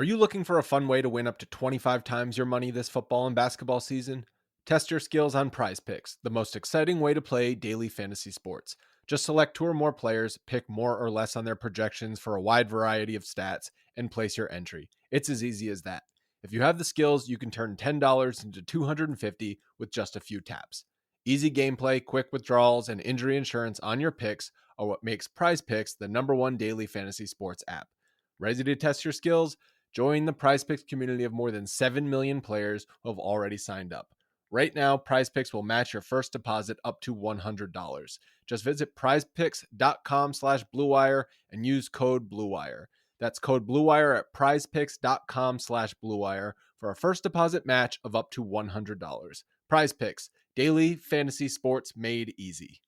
Are you looking for a fun way to win up to 25 times your money this football and basketball season? Test your skills on Prize Picks, the most exciting way to play daily fantasy sports. Just select two or more players, pick more or less on their projections for a wide variety of stats, and place your entry. It's as easy as that. If you have the skills, you can turn $10 into $250 with just a few taps. Easy gameplay, quick withdrawals, and injury insurance on your picks are what makes Prize Picks the #1 daily fantasy sports app. Ready to test your skills? Join the PrizePicks community of more than 7 million players who have already signed up. Right now, PrizePicks will match your first deposit up to $100. Just visit prizepicks.com/bluewire and use code BLUEWIRE. That's code BLUEWIRE at prizepicks.com/bluewire for a first deposit match of up to $100. PrizePicks, daily fantasy sports made easy.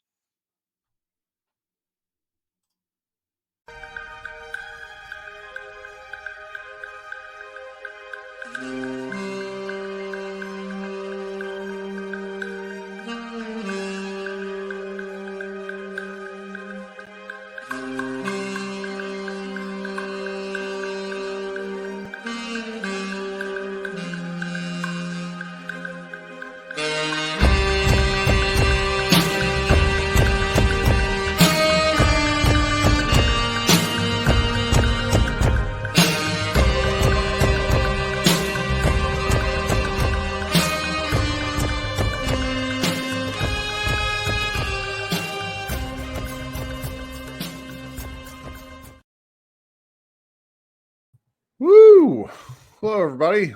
Woo! Hello, everybody.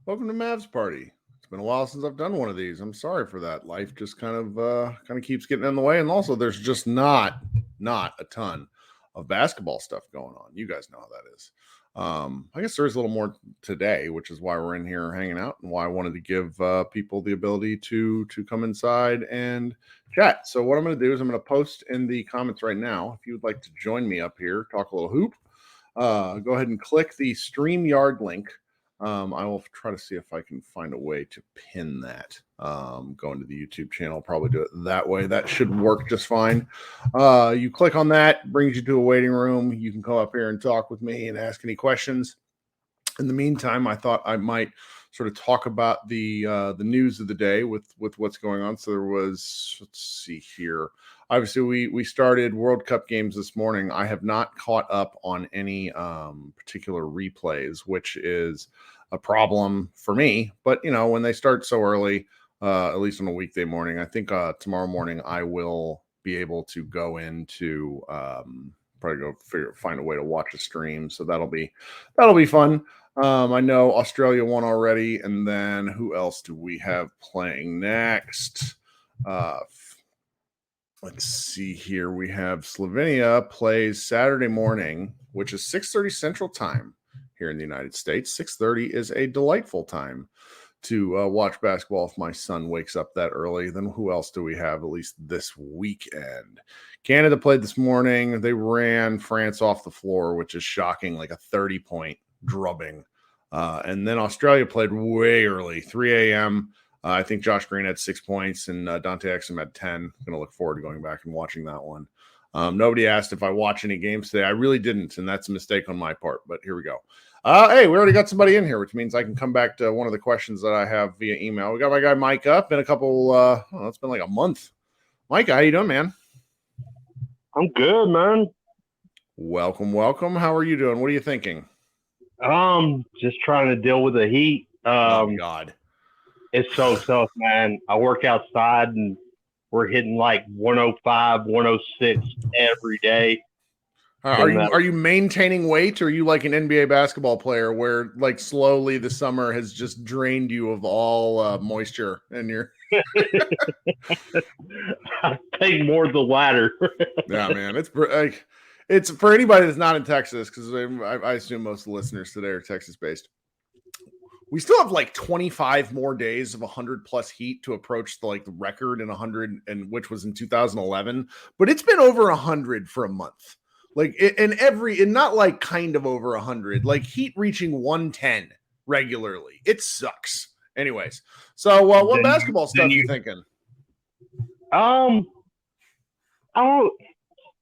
Welcome to Mavs Party. It's been a while since I've done one of these. I'm sorry for that. Life just kind of keeps getting in the way, and also there's just not a ton of basketball stuff going on. You guys know how that is. I guess there is a little more today, which is why we're in here hanging out, and why I wanted to give people the ability to come inside and chat. So what I'm going to do is I'm going to post in the comments right now. If you would like to join me up here, talk a little hoop. Go ahead and click the StreamYard link. I will try to see if I can find a way to pin that. Go into the YouTube channel, probably do it that way. That should work just fine. You click on that, brings you to a waiting room. You can come up here and talk with me and ask any questions. In the meantime, I thought I might sort of talk about the news of the day with what's going on. So there was, let's see here. Obviously, we started World Cup games this morning. I have not caught up on any particular replays, which is a problem for me. But, you know, when they start so early, at least on a weekday morning, I think tomorrow morning I will be able to go into probably find a way to watch a stream. So that'll be fun. I know Australia won already. And then who else do we have playing next? Let's see here. We have Slovenia plays Saturday morning, which is 6:30 Central Time here in the United States. 6:30 is a delightful time to watch basketball if my son wakes up that early. Then who else do we have, at least this weekend? Canada played this morning. They ran France off the floor, which is shocking, like a 30-point drubbing. And then Australia played way early, 3 a.m., I think Josh Green had 6 points and Dante Exum had 10. I'm going to look forward to going back and watching that one. Nobody asked if I watch any games today. I really didn't, and that's a mistake on my part, but here we go. Hey, we already got somebody in here, which means I can come back to one of the questions that I have via email. We got my guy Mike up in a couple, it's been like a month. Mike, how you doing, man? I'm good, man. Welcome. How are you doing? What are you thinking? Just trying to deal with the heat. Oh, God. It's so tough, man. I work outside and we're hitting like 105, 106 every day. Are you maintaining weight, or are you like an NBA basketball player where like slowly the summer has just drained you of all moisture and you're I think more the latter. Yeah, man. It's for anybody that's not in Texas, because I assume most of the listeners today are Texas based. We still have like 25 more days of 100+ heat to approach the record in 100, and which was in 2011. But it's been over 100 for a month. And not like kind of over 100, like heat reaching 110 regularly. It sucks. Anyways, so what basketball stuff are you thinking?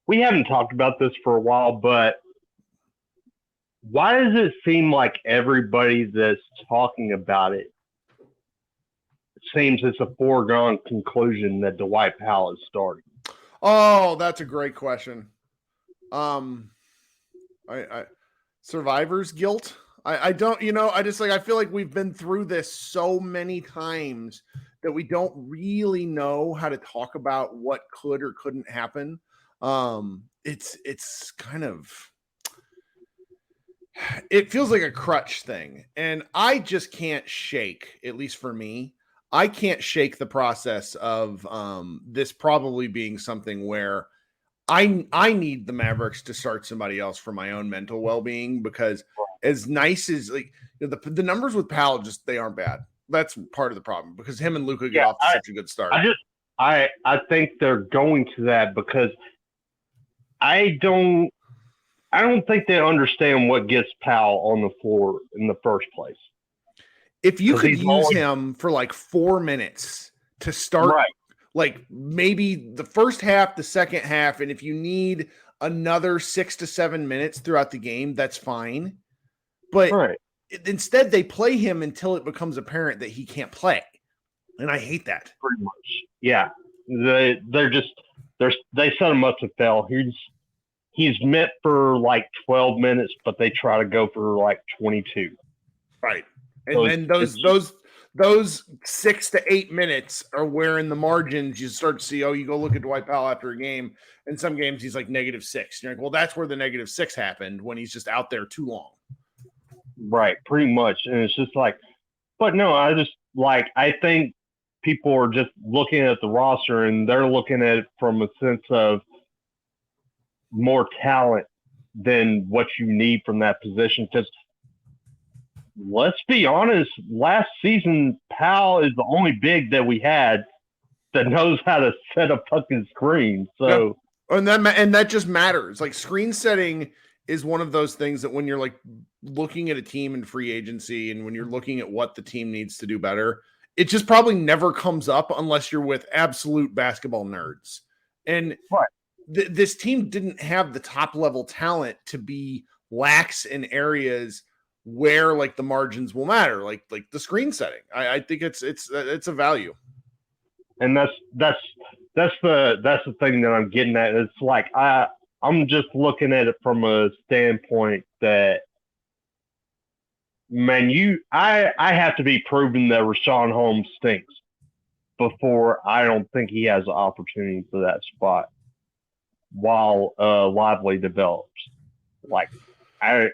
We haven't talked about this for a while, but why does it seem like everybody that's talking about it seems it's a foregone conclusion that Dwight Powell is starting? Oh, that's a great question. I survivor's guilt. I don't, I just I feel like we've been through this so many times that we don't really know how to talk about what could or couldn't happen. It's kind of, it feels like a crutch thing. And I just can't shake, at least for me, I can't shake the process of this probably being something where I need the Mavericks to start somebody else for my own mental well-being, because as nice as the numbers with Powell, just they aren't bad. That's part of the problem, because him and Luka get off to such a good start. I think they're going to that because I don't think they understand what gets Powell on the floor in the first place. If you could use him for like 4 minutes to start, right, like maybe the first half, the second half, and if you need another 6 to 7 minutes throughout the game, that's fine. But right, instead they play him until it becomes apparent that he can't play. And I hate that. Pretty much. Yeah. They set him up to fail. He's meant for like 12 minutes, but they try to go for like 22. Right. And then those 6 to 8 minutes are where in the margins you start to see, you go look at Dwight Powell after a game. In some games he's like -6. You're like, well, that's where the -6 happened, when he's just out there too long. Right, pretty much. And it's just like, but no, I think people are just looking at the roster and they're looking at it from a sense of more talent than what you need from that position. Because let's be honest, last season, Powell is the only big that we had that knows how to set a fucking screen. So, and that just matters. Like, screen setting is one of those things that when you're like looking at a team in free agency and when you're looking at what the team needs to do better, it just probably never comes up unless you're with absolute basketball nerds. And right, this team didn't have the top level talent to be lax in areas where like the margins will matter, like the screen setting. I think it's a value. And that's the thing that I'm getting at. It's like I'm just looking at it from a standpoint that, man, I have to be proven that Rashawn Holmes stinks before I don't think he has an opportunity for that spot while Lively develops. Like, I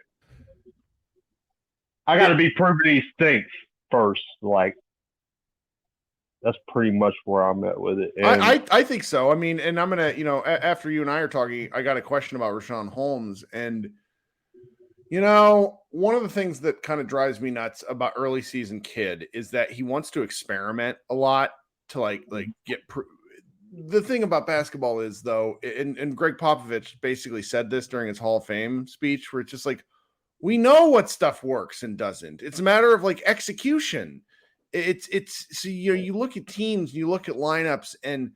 got to be proven he stinks first. Like, that's pretty much where I'm at with it. And I think so. I mean, and I'm going to, after you and I are talking, I got a question about Rashawn Holmes. And, one of the things that kind of drives me nuts about early season kid is that he wants to experiment a lot to like get the thing about basketball is, though, and Greg Popovich basically said this during his Hall of Fame speech, where it's just like, we know what stuff works and doesn't. It's a matter of like execution. It's so you look at teams, you look at lineups, and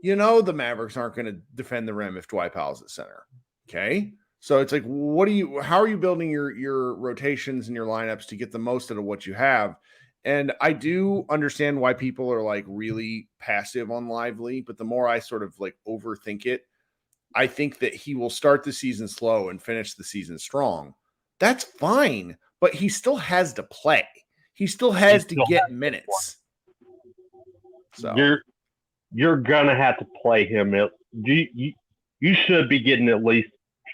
the Mavericks aren't going to defend the rim if Dwight Powell's at center. Okay, so it's like, how are you building your rotations and your lineups to get the most out of what you have? And I do understand why people are like really passive on Lively, but the more I sort of like overthink it, I think that he will start the season slow and finish the season strong. That's fine, but he still has to play. He still has to get minutes. So you're gonna have to play him. You should be getting at least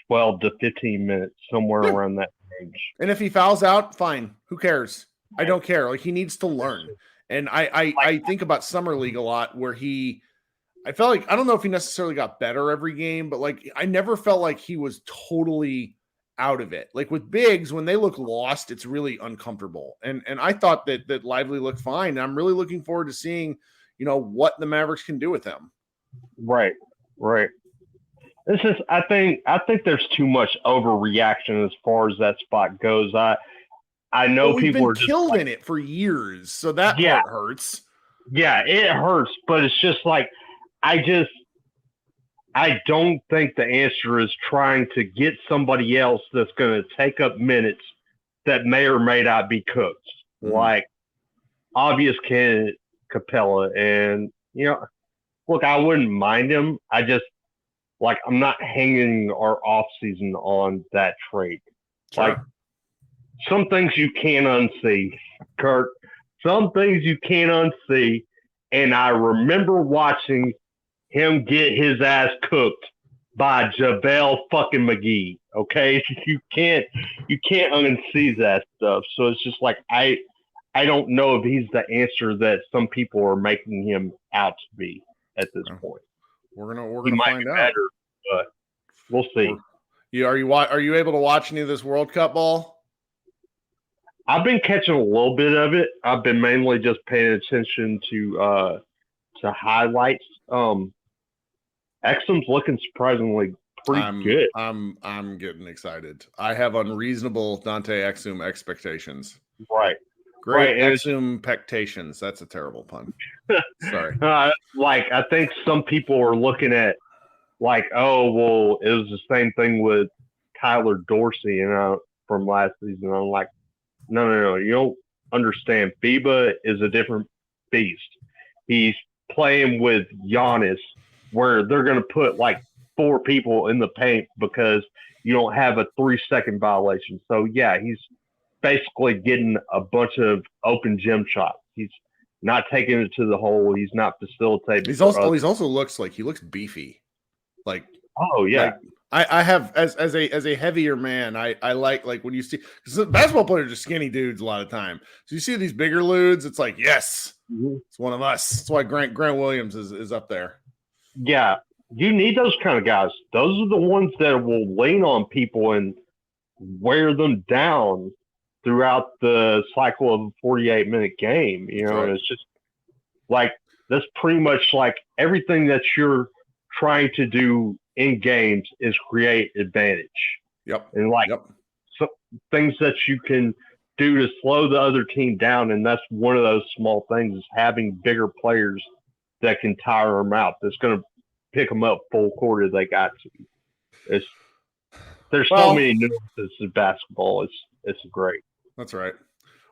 12 to 15 minutes, somewhere around that range. And if he fouls out, fine. Who cares? I don't care. Like, he needs to learn. And I think about Summer League a lot, where I felt like, I don't know if he necessarily got better every game, but like, I never felt like he was totally out of it. Like with bigs, when they look lost, it's really uncomfortable. And I thought that Lively looked fine. And I'm really looking forward to seeing, what the Mavericks can do with them. Right. It's just, I think there's too much overreaction as far as that spot goes. I know people are killed in it for years, so that part hurts. Yeah, it hurts, but it's just like, I I don't think the answer is trying to get somebody else that's going to take up minutes that may or may not be cooked. Like obvious candidate Capella, and look, I wouldn't mind him. I just I'm not hanging our off season on that trade. Sure. Like some things you can't unsee, Kirk. Some things you can't unsee, and I remember watching him get his ass cooked by JaVale fucking McGee. Okay, you can't unsee that stuff. So it's just I don't know if he's the answer that some people are making him out to be at this point. We're gonna find out. Better, but we'll see. Are you able to watch any of this World Cup ball? I've been catching a little bit of it. I've been mainly just paying attention to highlights. Exum's looking surprisingly pretty good. I'm getting excited. I have unreasonable Dante Exum expectations. Right. Great Exum pectations. That's a terrible pun. Sorry. I think some people are looking at oh well, it was the same thing with Tyler Dorsey, from last season. I'm like, no, you don't understand. FIBA is a different beast. He's playing with Giannis, where they're going to put 4 people in the paint because you don't have a 3-second violation. So yeah, he's basically getting a bunch of open gym shots. He's not taking it to the hole. He's not facilitating. He's also looks like he looks beefy. Oh yeah. I have as a heavier man, I like when you see, because basketball players are just skinny dudes a lot of time. So you see these bigger dudes, it's yes, it's one of us. That's why Grant Williams is up there. Yeah, you need those kind of guys. Those are the ones that will lean on people and wear them down throughout the cycle of a 48-minute game. Right. And it's just that's pretty much everything that you're trying to do in games is create advantage. Yep. And so things that you can do to slow the other team down, and that's one of those small things, is having bigger players that can tire them out. That's going to pick them up full court if they got to. There's so many nuances in basketball. It's great. That's right.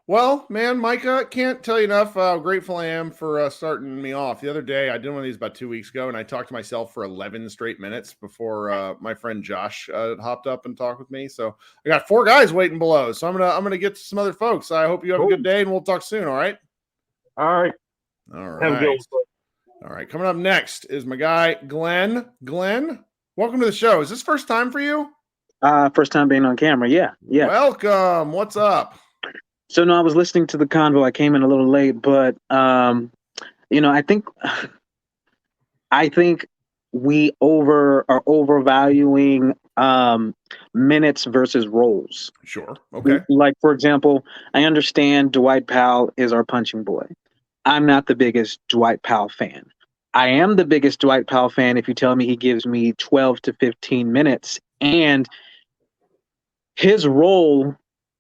Well, man, Micah, can't tell you enough how grateful I am for starting me off. The other day, I did one of these about 2 weeks ago, and I talked to myself for 11 straight minutes before my friend Josh hopped up and talked with me. So I got 4 guys waiting below. So I'm gonna get to some other folks. I hope you have a good day, and we'll talk soon. All right. All right. Have a good one. All right. Coming up next is my guy Glenn. Glenn, welcome to the show. Is this first time for you? First time being on camera. Yeah. Welcome. What's up? So no, I was listening to the convo. I came in a little late, but I think we are overvaluing minutes versus roles. Sure. Okay. For example, I understand Dwight Powell is our punching boy. I'm not the biggest Dwight Powell fan. I am the biggest Dwight Powell fan if you tell me he gives me 12 to 15 minutes, and his role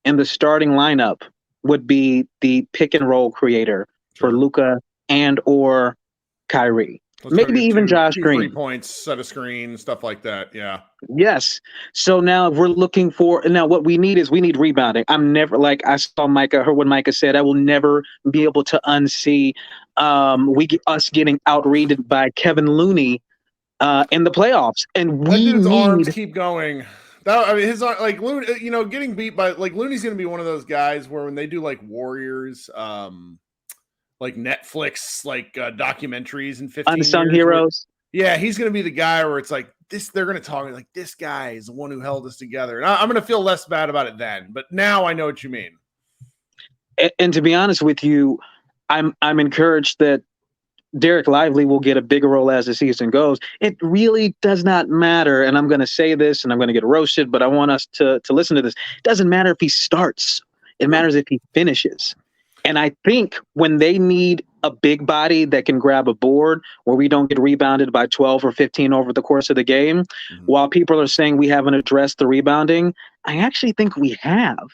in the starting lineup would be the pick and roll creator for Luka and or Kyrie. Maybe even Josh Green. 3 points, set a screen, stuff like that. Yeah. Yes. So now we're looking for, what we need rebounding. I'm never, I saw Micah, heard what Micah said, I will never be able to unsee us getting out-rated by Kevin Looney in the playoffs. And we need arms keep going. His Looney, getting beat by Looney's going to be one of those guys where when they do Warriors, Netflix, documentaries in 15 Unsung Heroes. He's going to be the guy where it's this. They're going to talk this guy is the one who held us together, and I'm going to feel less bad about it then. But now I know what you mean. And to be honest with you, I'm encouraged that Derek Lively will get a bigger role as the season goes. It really does not matter, and I'm going to say this, and I'm going to get roasted, but I want us to listen to this. It doesn't matter if he starts. It matters if he finishes. And I think when they need a big body that can grab a board where we don't get rebounded by 12 or 15 over the course of the game, while people are saying we haven't addressed the rebounding, I actually think we have.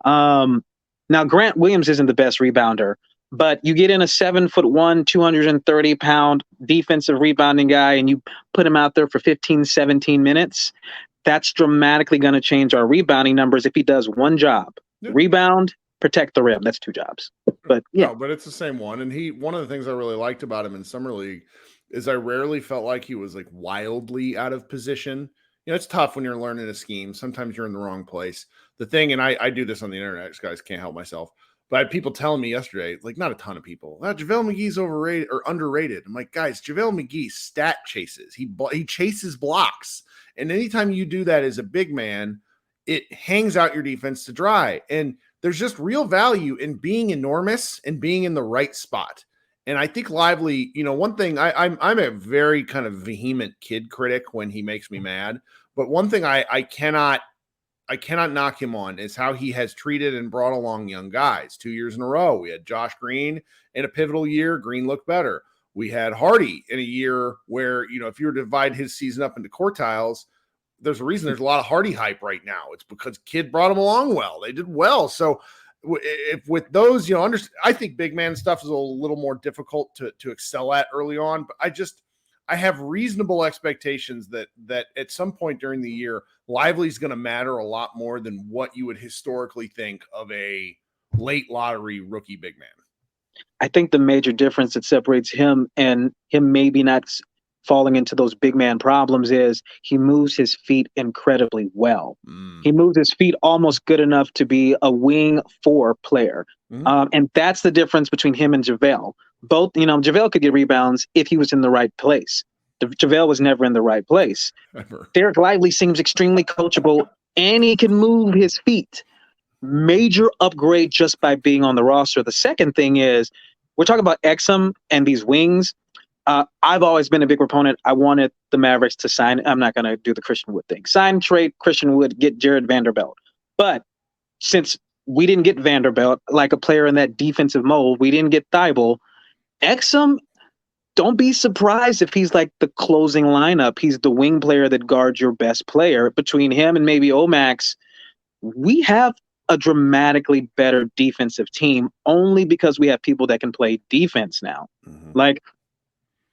Now, Grant Williams isn't the best rebounder, But you get in a 7'1", 230-pound defensive rebounding guy, and you put him out there for 15, 17 minutes. That's dramatically going to change our rebounding numbers if he does one job: rebound, protect the rim. That's 2 jobs. But yeah, no, but it's the same one. And one of the things I really liked about him in summer league is I rarely felt like he was like wildly out of position. It's tough when you're learning a scheme. Sometimes you're in the wrong place. The thing, and I do this on the internet, guys, can't help myself. But I had people telling me yesterday, like not a ton of people, JaVale McGee's overrated or underrated. I'm like, guys, JaVale McGee stat chases. He chases blocks. And anytime you do that as a big man, it hangs out your defense to dry. And there's just real value in being enormous and being in the right spot. And I think Lively, one thing, I'm a very kind of vehement kid critic when he makes me mad. But one thing I cannot knock him on is how he has treated and brought along young guys. 2 years in a row, we had Josh Green in a pivotal year. Green looked better. We had Hardy in a year where, if you were to divide his season up into quartiles, there's a reason there's a lot of Hardy hype right now. It's because kid brought him along well. They did well. So if with those, I think big man stuff is a little more difficult to excel at early on, but I have reasonable expectations that at some point during the year, Lively is going to matter a lot more than what you would historically think of a late lottery rookie big man. I think the major difference that separates him and him maybe not falling into those big man problems is he moves his feet incredibly well. He moves his feet almost good enough to be a wing 4 player. And that's the difference between him and JaVale. Both, JaVale could get rebounds if he was in the right place. JaVale was never in the right place. Ever. Derek Lively seems extremely coachable, and he can move his feet. Major upgrade just by being on the roster. The second thing is, we're talking about Exum and these wings. I've always been a big proponent. I wanted the Mavericks to sign. I'm not going to do the Christian Wood thing. Sign, trade Christian Wood, get Jared Vanderbilt. But since we didn't get Vanderbilt, like a player in that defensive mold, we didn't get Thibault. Exum, don't be surprised if he's like the closing lineup. He's the wing player that guards your best player. Between him and maybe Omax, we have a dramatically better defensive team only because we have people that can play defense now. Like,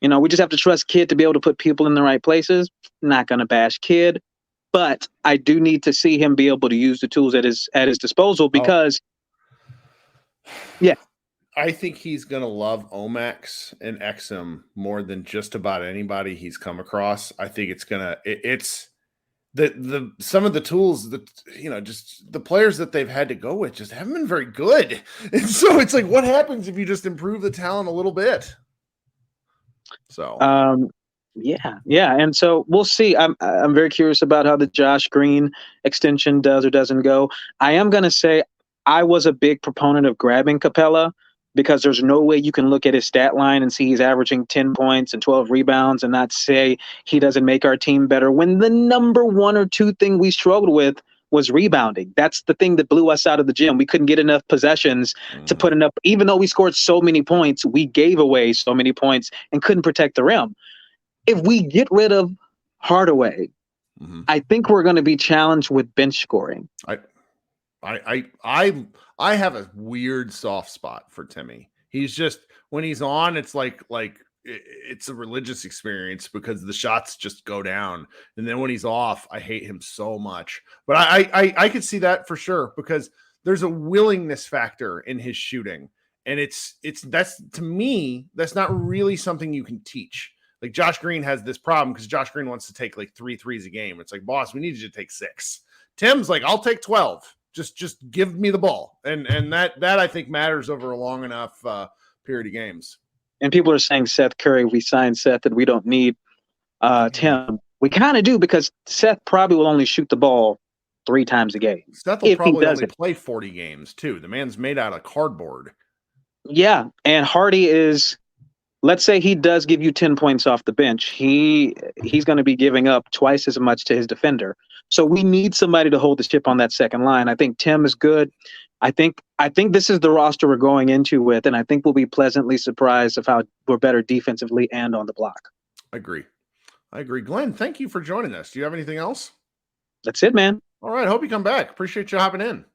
we just have to trust Kid to be able to put people in the right places. Not going to bash Kid, but I do need to see him be able to use the tools at his disposal because, yeah. I think he's going to love Omax and Exum more than just about anybody he's come across. I think it's some of the tools that, just the players that they've had to go with just haven't been very good. And so it's like, what happens if you just improve the talent a little bit? So, yeah. And so we'll see. I'm very curious about how the Josh Green extension does or doesn't go. I am going to say I was a big proponent of grabbing Capella because there's no way you can look at his stat line and see he's averaging 10 points and 12 rebounds and not say he doesn't make our team better when the number 1 or 2 thing we struggled with was rebounding. That's the thing that blew us out of the gym. We couldn't get enough possessions to put enough, even though we scored so many points, we gave away so many points and couldn't protect the rim. If we get rid of Hardaway, I think we're going to be challenged with bench scoring. I have a weird soft spot for Timmy. He's just, when he's on, it's like it's a religious experience because the shots just go down. And then when he's off, I hate him so much. But I could see that for sure because there's a willingness factor in his shooting. And that's, to me, that's not really something you can teach. Like Josh Green has this problem because Josh Green wants to take like 3 threes a game. It's like, boss, we need you to take 6. Tim's like, I'll take 12. Just give me the ball. And that I think matters over a long enough period of games. And people are saying Seth Curry, we signed Seth and we don't need Tim. We kind of do because Seth probably will only shoot the ball 3 times a game. Seth will probably only play 40 games too. The man's made out of cardboard. Yeah. And Hardy is, let's say he does give you 10 points off the bench. He's going to be giving up twice as much to his defender. So we need somebody to hold the ship on that second line. I think Tim is good. I think this is the roster we're going into with, and I think we'll be pleasantly surprised of how we're better defensively and on the block. I agree. Glenn, thank you for joining us. Do you have anything else? That's it, man. All right. Hope you come back. Appreciate you hopping in.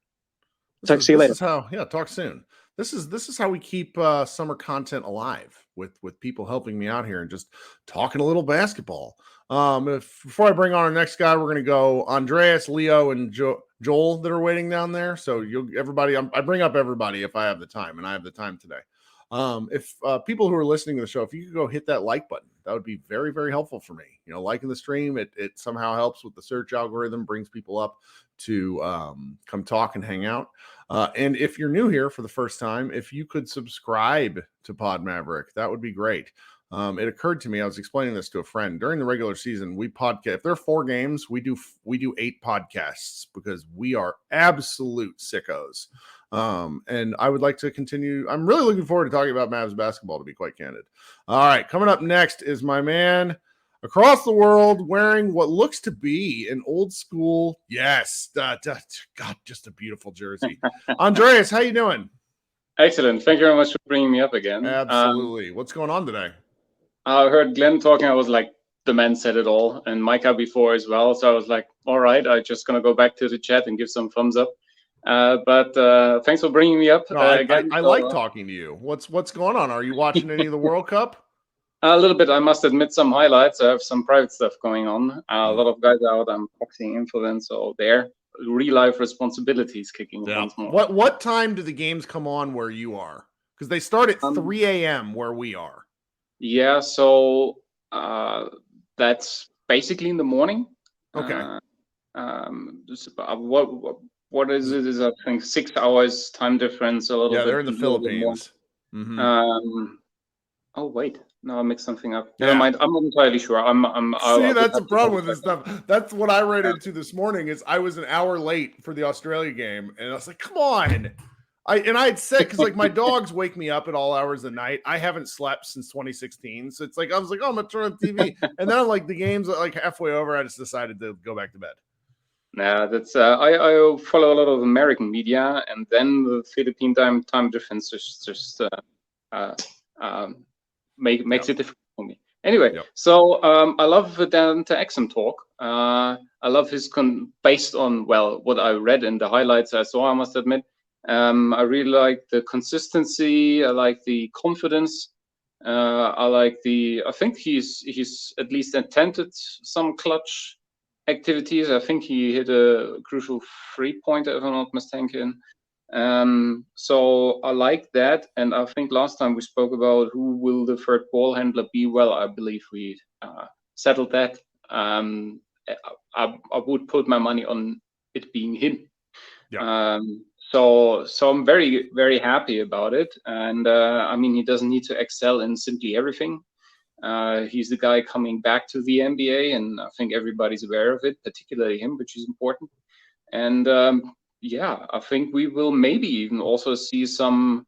See you later. Talk soon. This is how we keep summer content alive with people helping me out here and just talking a little basketball. Before I bring on our next guy, we're going to go Andreas, Leo, and Joel that are waiting down there. So everybody, I bring up everybody if I have the time, and I have the time today. If people who are listening to the show, if you could go hit that like button, that would be very, very helpful for me. Liking the stream, it somehow helps with the search algorithm, brings people up to come talk and hang out. And if you're new here for the first time, if you could subscribe to Pod Maverick, that would be great. It occurred to me, I was explaining this to a friend during the regular season. We podcast, if there are 4 games, we do 8 podcasts because we are absolute sickos. And I would like to continue. I'm really looking forward to talking about Mavs basketball, to be quite candid. All right, coming up next is my man across the world wearing what looks to be an old school. Yes. God, just a beautiful jersey. Andreas, how you doing? Excellent. Thank you very much for bringing me up again. Absolutely. What's going on today? I heard Glenn talking. I was like, the man said it all, and Micah before as well. So I was like, all right, I'm just going to go back to the chat and give some thumbs up. But thanks for bringing me up. No, I like talking to you. What's going on? Are you watching any of the World Cup? A little bit, I must admit, some highlights. I have some private stuff going on. A lot of guys out. I'm proxying in for them, so their real life responsibilities kicking once more. What time do the games come on where you are? Because they start at 3 a.m. where we are. Yeah, so that's basically in the morning. Okay. What is it? Is I think 6 hours time difference. A little bit. Yeah, they're in the Philippines. Mm-hmm. Oh wait, no, I mixed something up. Never mind. I'm not entirely sure. See, that's the problem with this stuff. That's what I ran into this morning. Is I was an hour late for the Australia game, and I was like, "Come on!" I had said because like my dogs wake me up at all hours of the night. I haven't slept since 2016, so it's like I was like, "Oh, I'm gonna turn on TV," and then I'm like, the game's like halfway over. I just decided to go back to bed. Nah, that's I follow a lot of American media, and then the Philippine time difference just makes it difficult for me. Anyway, so I love Dan to Exum talk. I love his based on what I read in the highlights I saw. I must admit, I really like the consistency. I like the confidence. I think he's at least attempted some clutch activities. I think he hit a crucial 3-pointer, if I'm not mistaken. So I like that, and I think last time we spoke about who will the third ball handler be. Well, I believe we settled that. I would put my money on it being him. Yeah. So I'm very, very happy about it, and I mean, he doesn't need to excel in simply everything. He's the guy coming back to the NBA, and I think everybody's aware of it, particularly him, which is important. And yeah, I think we will maybe even also see some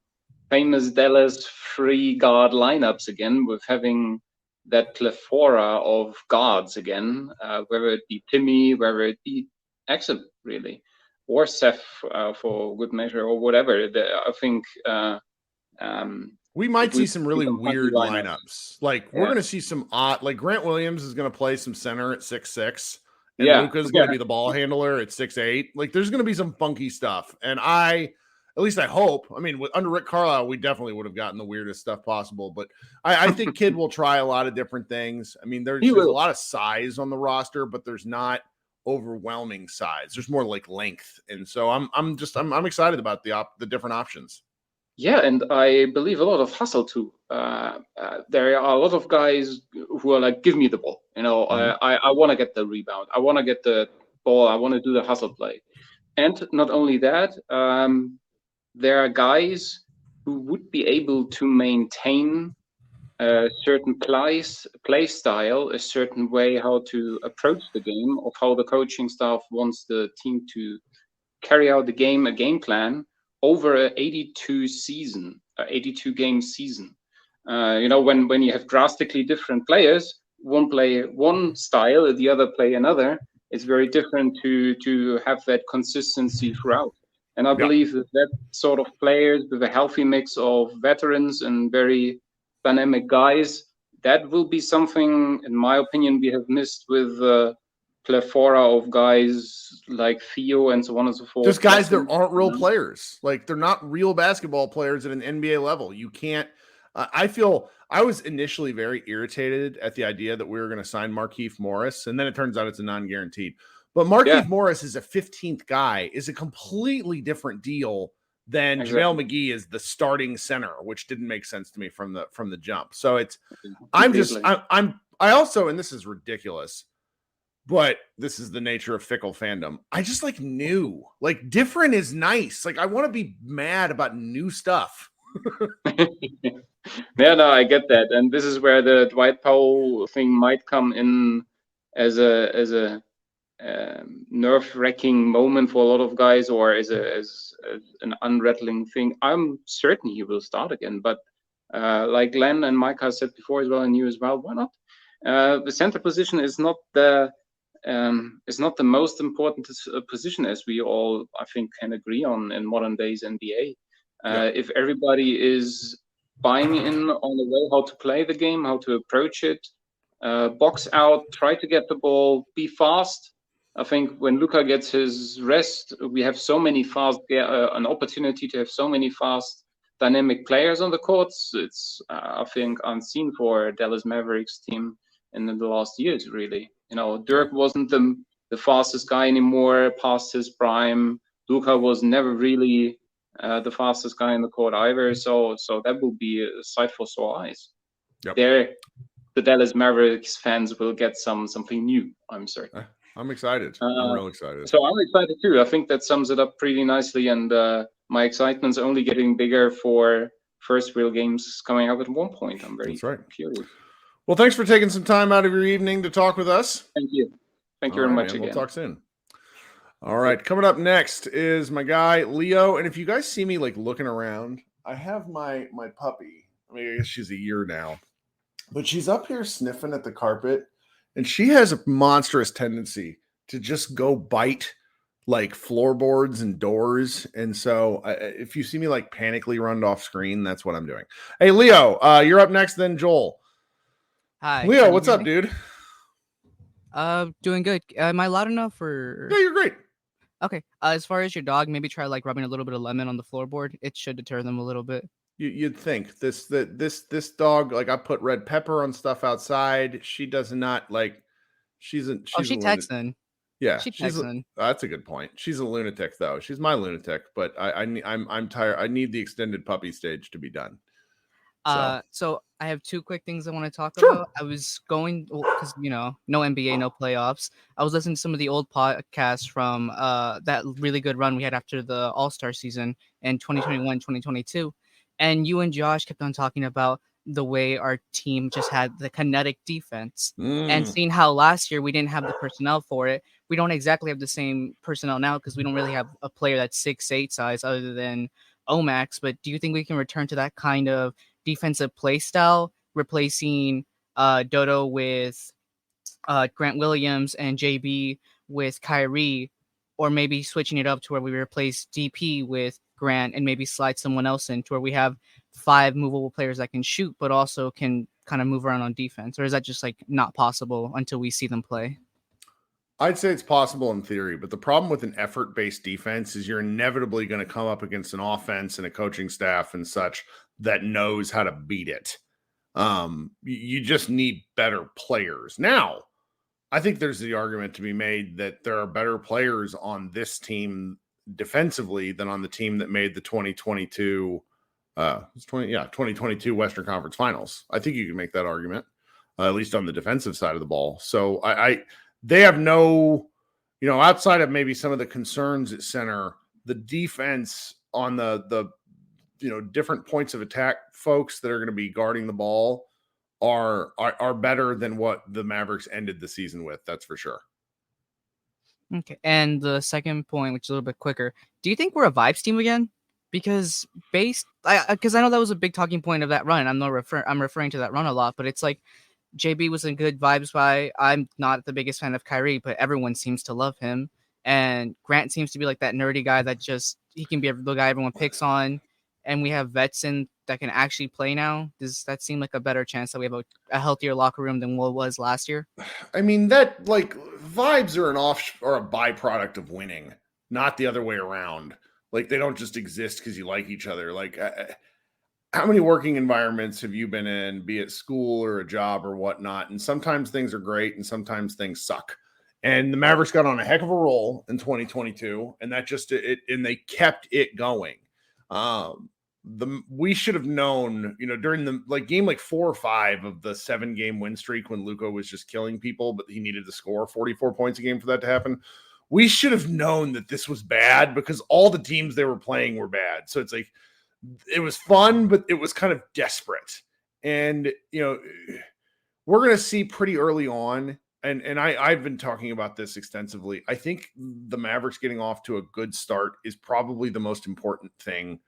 famous Dallas 3-guard lineups again, with having that plethora of guards again, whether it be Timmy, whether it be Exum, really, or Seth for good measure, or whatever. I think we might see some really weird lineups. Like we're going to see some odd, like Grant Williams is going to play some center at 6'6". And Luka's going to be the ball handler at 6'8". Like, there's going to be some funky stuff. And at least I hope. I mean, under Rick Carlisle, we definitely would have gotten the weirdest stuff possible. But I think Kid will try a lot of different things. I mean, there's a lot of size on the roster, but there's not overwhelming size. There's more like length. And so I'm excited about the different options. Yeah, and I believe a lot of hustle too. There are a lot of guys who are like, give me the ball. I want to get the rebound. I want to get the ball. I want to do the hustle play. And not only that, there are guys who would be able to maintain a certain play style, a certain way how to approach the game, of how the coaching staff wants the team to carry out a game plan over an 82 game season. When you have drastically different players, one play one style, the other play another, it's very different to have that consistency throughout. And I believe that sort of players with a healthy mix of veterans and very dynamic guys, that will be something, in my opinion, we have missed with plethora of guys like Theo and so on and so forth. Just guys that aren't real players. Like, they're not real basketball players at an NBA level. You can't. I was initially very irritated at the idea that we were going to sign Markieff Morris, and then it turns out it's a non-guaranteed. But Markieff Morris is a 15th guy, is a completely different deal than JaVale McGee is the starting center, which didn't make sense to me from the jump. So I also, and this is ridiculous, but this is the nature of fickle fandom. I just like new, like different is nice. Like, I want to be mad about new stuff. Yeah, no, I get that. And this is where the Dwight Powell thing might come in as a nerve-wracking moment for a lot of guys, or as an unrattling thing. I'm certain he will start again, but like Glenn and Micah said before as well, and you as well, why not? The center position is not the most important position, as we all, I think, can agree on in modern days NBA. If everybody is buying in on the way how to play the game, how to approach it, box out, try to get the ball, be fast. I think when Luka gets his rest, we have so many fast, an opportunity to have so many fast, dynamic players on the courts. It's, I think, unseen for Dallas Mavericks team in the last years, really. Dirk wasn't the fastest guy anymore past his prime. Luka was never really the fastest guy in the court either. So that will be a sight for sore eyes. Yep. The Dallas Mavericks fans will get something new, I'm certain. I'm excited. I'm real excited. So I'm excited too. I think that sums it up pretty nicely, and my excitement's only getting bigger for first real games coming up at one point. I'm very curious. Well, thanks for taking some time out of your evening to talk with us. Thank you. Thank you very much again. We'll talk soon. All right. Coming up next is my guy, Leo. And if you guys see me like looking around, I have my puppy. I mean, I guess she's a year now, but she's up here sniffing at the carpet. And she has a monstrous tendency to just go bite like floorboards and doors. And so if you see me like panically run off screen, that's what I'm doing. Hey, Leo, you're up next, then Joel. Hi. Leo, what's up, dude? Doing good. Am I loud enough or? Yeah, you're great. Okay. As far as your dog, maybe try like rubbing a little bit of lemon on the floorboard. It should deter them a little bit. You'd think this dog, like, I put red pepper on stuff outside. She does not like. She texts then. Yeah, that's a good point. She's a lunatic, though. She's my lunatic, but I'm tired. I need the extended puppy stage to be done. So I have two quick things I want to talk about. I was going because no NBA, no playoffs. I was listening to some of the old podcasts from that really good run we had after the All-Star season in 2021, 2022. And you and Josh kept on talking about the way our team just had the kinetic defense and seeing how last year we didn't have the personnel for it. We don't exactly have the same personnel now because we don't really have a player that's 6'8" size other than Omax. But do you think we can return to that kind of defensive play style, replacing Dodo with Grant Williams and JB with Kyrie, or maybe switching it up to where we replace DP with Grant and maybe slide someone else in to where we have 5 movable players that can shoot, but also can kind of move around on defense? Or is that just like not possible until we see them play? I'd say it's possible in theory, but the problem with an effort-based defense is you're inevitably going to come up against an offense and a coaching staff and such that knows how to beat it. You just need better players. Now, I think there's the argument to be made that there are better players on this team defensively than on the team that made the 2022 Western Conference Finals. I think you can make that argument, at least on the defensive side of the ball. So they have no, outside of maybe some of the concerns at center, the defense on the different points of attack folks that are going to be guarding the ball are better than what the Mavericks ended the season with. That's for sure. Okay. And the second point, which is a little bit quicker, do you think we're a vibes team again? Because I know that was a big talking point of that run. I'm referring to that run a lot, but it's like JB was in good vibes by. I'm not the biggest fan of Kyrie, but everyone seems to love him. And Grant seems to be like that nerdy guy that just, he can be the guy everyone picks on. and we have vets in that can actually play now, does that seem like a better chance that we have a healthier locker room than what it was last year? I mean, that like vibes are a byproduct of winning, not the other way around. Like they don't just exist because you like each other. Like how many working environments have you been in, be it school or a job or whatnot? And sometimes things are great and sometimes things suck. And the Mavericks got on a heck of a roll in 2022, and that just and they kept it going. We should have known, during the game 4 or 5 of the 7-game win streak when Luka was just killing people, but he needed to score 44 points a game for that to happen. We should have known that this was bad because all the teams they were playing were bad. So it's like it was fun, but it was kind of desperate. And we're going to see pretty early on. And I've been talking about this extensively. I think the Mavericks getting off to a good start is probably the most important thing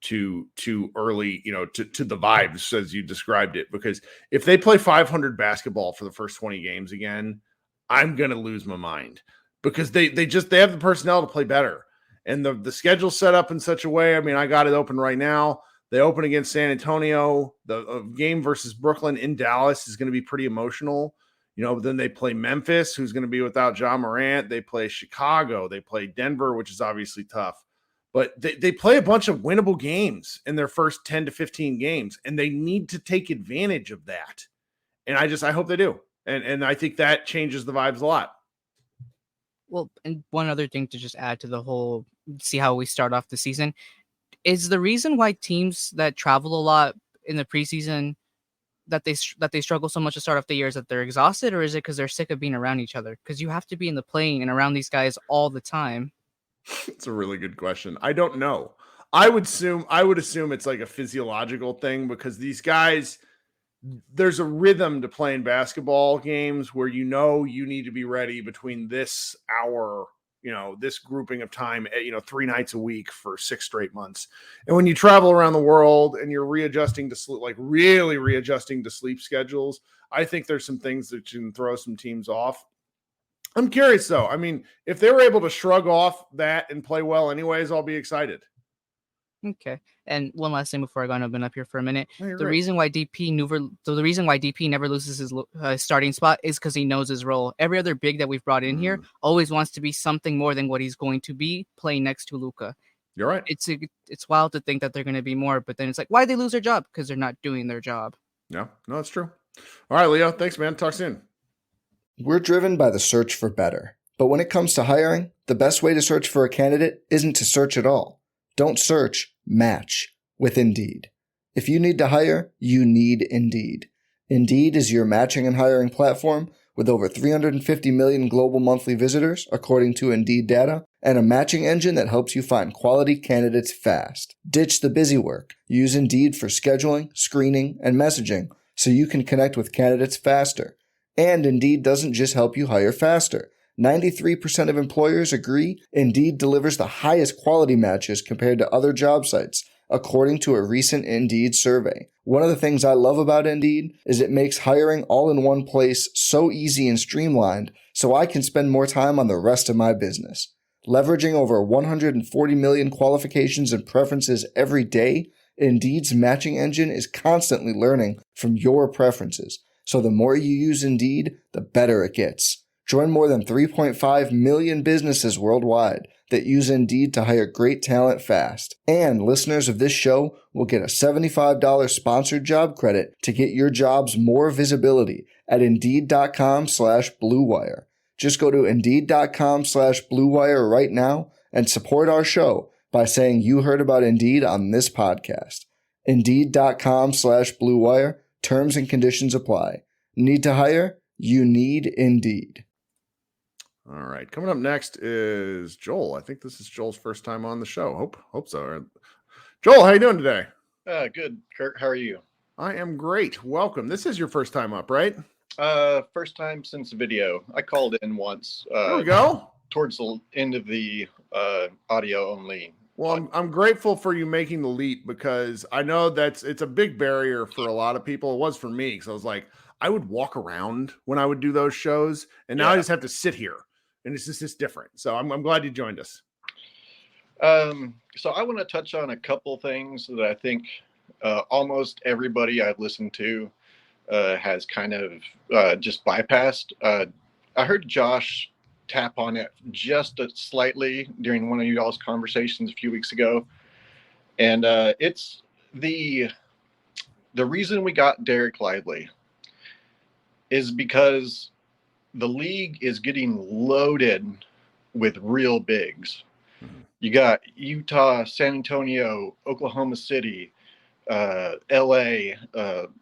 to early, to the vibes as you described it. Because if they play 500 basketball for the first 20 games again, I'm going to lose my mind because they have the personnel to play better. And the schedule's set up in such a way. I mean, I got it open right now. They open against San Antonio. The game versus Brooklyn in Dallas is going to be pretty emotional. Then they play Memphis, who's going to be without Ja Morant. They play Chicago. They play Denver, which is obviously tough. But they play a bunch of winnable games in their first 10 to 15 games, and they need to take advantage of that. And I hope they do. And I think that changes the vibes a lot. Well, and one other thing to just add to the whole, see how we start off the season, is the reason why teams that travel a lot in the preseason that they struggle so much to start off the year is that they're exhausted, or is it because they're sick of being around each other? Because you have to be in the plane and around these guys all the time. It's a really good question. I don't know. I would assume it's like a physiological thing because these guys, there's a rhythm to playing basketball games where you need to be ready between this hour, this grouping of time, 3 nights a week for 6 straight months. And when you travel around the world and you're readjusting to sleep, like really readjusting to sleep schedules, I think there's some things that can throw some teams off. I'm curious though. I mean, if they were able to shrug off that and play well anyways, I'll be excited. Okay. And one last thing before I go and I've been up here for a minute. The The reason why DP never loses his starting spot is because he knows his role. Every other big that we've brought in here always wants to be something more than what he's going to be playing next to Luka. You're right. It's wild to think that they're going to be more, but then it's like, why'd they lose their job? Because they're not doing their job. Yeah, no, it's true. All right, Leo. Thanks, man. Talk soon. We're driven by the search for better. But when it comes to hiring, the best way to search for a candidate isn't to search at all. Don't search, match with Indeed. If you need to hire, you need Indeed. Indeed is your matching and hiring platform with over 350 million global monthly visitors, according to Indeed data, and a matching engine that helps you find quality candidates fast. Ditch the busy work. Use Indeed for scheduling, screening, and messaging so you can connect with candidates faster. And Indeed doesn't just help you hire faster. 93% of employers agree Indeed delivers the highest quality matches compared to other job sites, according to a recent Indeed survey. One of the things I love about Indeed is it makes hiring all in one place so easy and streamlined so I can spend more time on the rest of my business. Leveraging over 140 million qualifications and preferences every day, Indeed's matching engine is constantly learning from your preferences. So the more you use Indeed, the better it gets. Join more than 3.5 million businesses worldwide that use Indeed to hire great talent fast. And listeners of this show will get a $75 sponsored job credit to get your jobs more visibility at Indeed.com/Blue Wire. Just go to Indeed.com/Blue Wire right now and support our show by saying you heard about Indeed on this podcast. Indeed.com/Blue Wire. Terms and conditions apply. Need to hire? You need Indeed. All right. Coming up next is Joel. I think this is Joel's first time on the show. Hope so. Joel, how you doing today? Good. Kirk, how are you? I am great. Welcome. This is your first time up, right? First time since video. I called in once. There we go. Towards the end of the audio only. Well, I'm grateful for you making the leap because I know it's a big barrier for a lot of people. It was for me because I was like, I would walk around when I would do those shows, and now I just have to sit here, and it's different. So I'm glad you joined us. So I want to touch on a couple things that I think almost everybody I've listened to has kind of just bypassed. I heard Josh tap on it just slightly during one of y'all's conversations a few weeks ago, and it's the reason we got Derek Lively is because the league is getting loaded with real bigs. You got Utah, San Antonio, Oklahoma City, LA,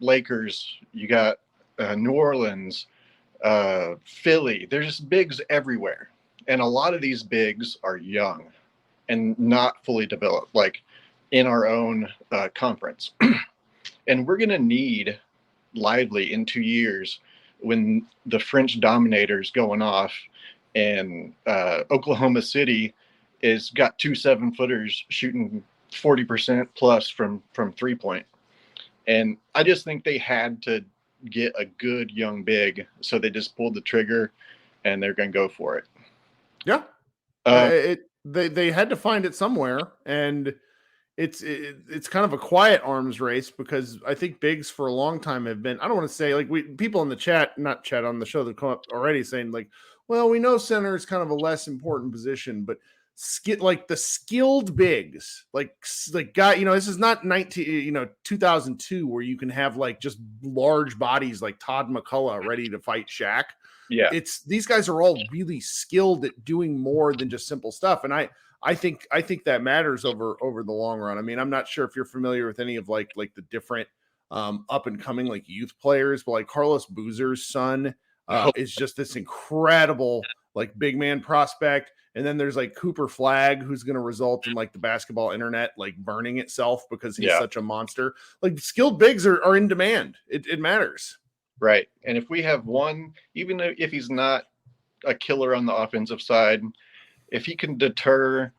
Lakers. You got New Orleans, Philly. There's just bigs everywhere. And a lot of these bigs are young and not fully developed, like in our own conference. And we're going to need Lively in 2 years when the French dominator's going off and Oklahoma City is got 2 7-footers shooting 40% plus from 3-point. And I just think they had to get a good young big, so they just pulled the trigger and they're going to go for it. Yeah. They had to find it somewhere, and it's kind of a quiet arms race because I think bigs for a long time have been, I don't want to say like people in the chat, not chat on the show that come up already saying like, well, we know center is kind of a less important position, but like the skilled bigs, like guy, this is not 2002 where you can have like just large bodies like Todd McCullough ready to fight Shaq. Yeah. These guys are all really skilled at doing more than just simple stuff. And I think that matters over the long run. I mean, I'm not sure if you're familiar with any of like the different up and coming like youth players, but like Carlos Boozer's son is just this incredible like big man prospect. And then there's like Cooper Flagg, who's going to result in like the basketball internet like burning itself because he's such a monster. Like skilled bigs are in demand. It matters. Right. And if we have one, even if he's not a killer on the offensive side, if he can deter